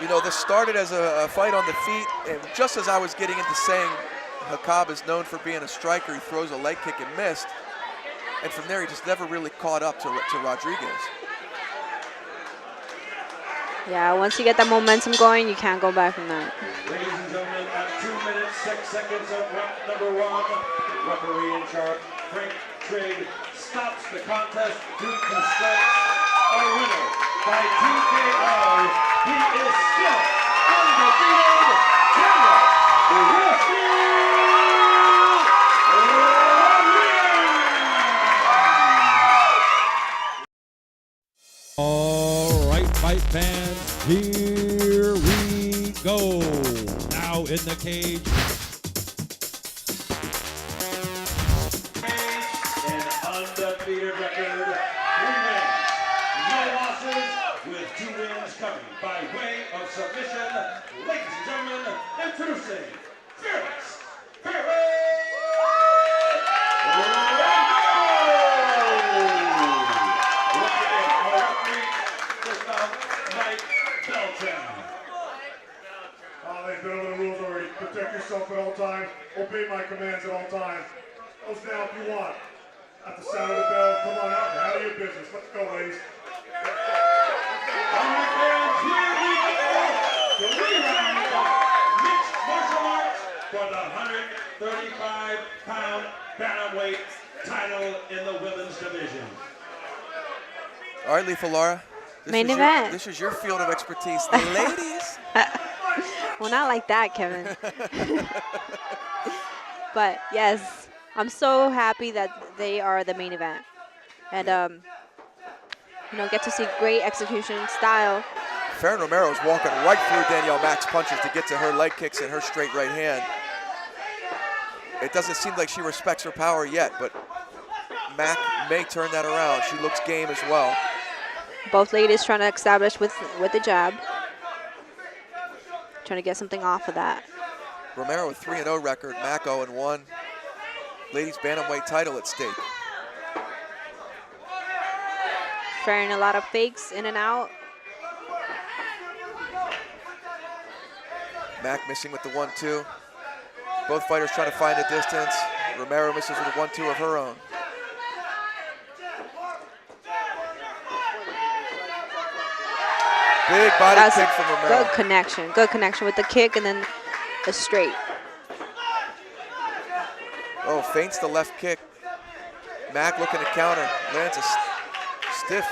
You know, this started as a fight on the feet, and just as I was getting into saying Hakab is known for being a striker, he throws a leg kick and missed, and from there he just never really caught up to Rodriguez. Yeah, once you get that momentum going, you can't go back from that. Ladies and gentlemen, at 2 minutes, 6 seconds of round number 1, referee in charge, Frank Trigg, stops the contest due to strikes. A winner by TKO. He is still undefeated. All right, fight fans, here we go. Now in the cage. An undefeated record, 3 wins, no losses, with 2 wins coming by way of submission. Ladies and gentlemen, introducing Fearless They've been over the rules already. Protect yourself at all times. Obey my commands at all times. Close down if you want. At the sound of the bell, come on out and handle your business. Let's go, ladies. All right, fans, here we go. The 3 rounds of mixed martial arts for the 135-pound bantamweight title in the women's division. All right, Lethal Laura. Main event. This is your field of expertise. The ladies. Well, not like that, Kevin. But yes, I'm so happy that they are the main event. And, you know, get to see great execution style. Farron Romero is walking right through Danielle Mack's punches to get to her leg kicks and her straight right hand. It doesn't seem like she respects her power yet, but Mack may turn that around. She looks game as well. Both ladies trying to establish with the jab. Trying to get something off of that. Romero with 3-0 record, Mack 0-1. Ladies bantamweight title at stake. Firing a lot of fakes in and out. Mack missing with the 1-2. Both fighters trying to find a distance. Romero misses with a 1-2 of her own. Big body That's kick a from Romero. good connection with the kick and then the straight. Oh, feints the left kick. Mack looking to counter. Lands a stiff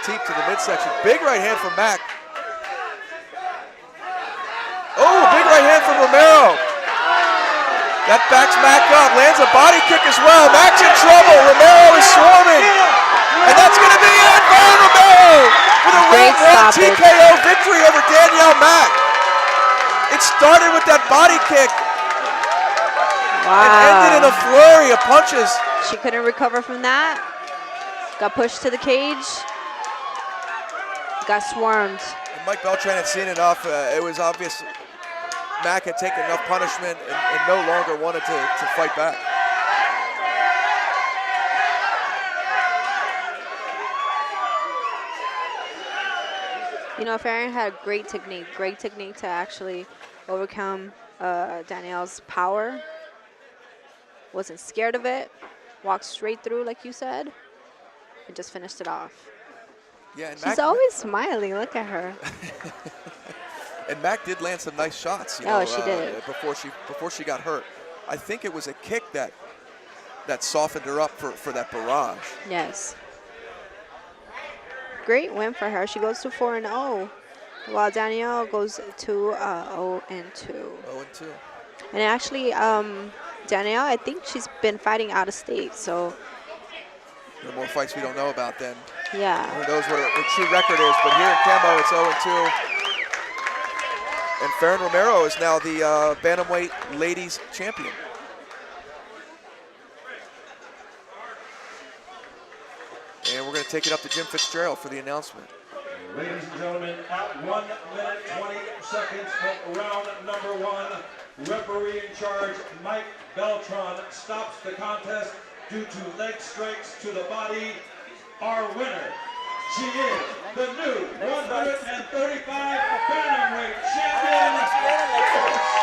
teep to the midsection. Big right hand from Mack. Oh, big right hand from Romero. That backs Mack up. Lands a body kick as well. Mack's in trouble. Romero is swarming. And that's going to be it. Baron Romero with a Great round 1 stoppage. TKO victory over Danielle Mack. It started with that body kick and ended in a Wow. flurry of punches. She couldn't recover from that. Got pushed to the cage. Got swarmed. And Mike Beltran had seen enough. It was obvious Mack had taken enough punishment and no longer wanted to fight back. You know, Farron had great technique to actually overcome Danielle's power. Wasn't scared of it. Walked straight through, like you said, and just finished it off. Yeah, and She's Mack, always smiling. Look at her. and Mack did land some nice shots. You Oh, know, she did. Before she got hurt. I think it was a kick that softened her up for that barrage. Yes. Great win for her. She goes to 4-0, while Danielle goes to 0-2. 0-2. And actually, Danielle, I think she's been fighting out of state, so There are more fights we don't know about then. yeah. Who knows what her true record is, but here in Kembo, it's 0-2. And Farron Romero is now the bantamweight ladies champion. And we're going to take it up to Jim Fitzgerald for the announcement. Ladies and gentlemen, at 1 minute 20 seconds of round number 1, referee in charge Mike Beltran stops the contest due to leg strikes to the body. Our winner, she is the new 135 bantamweight champion.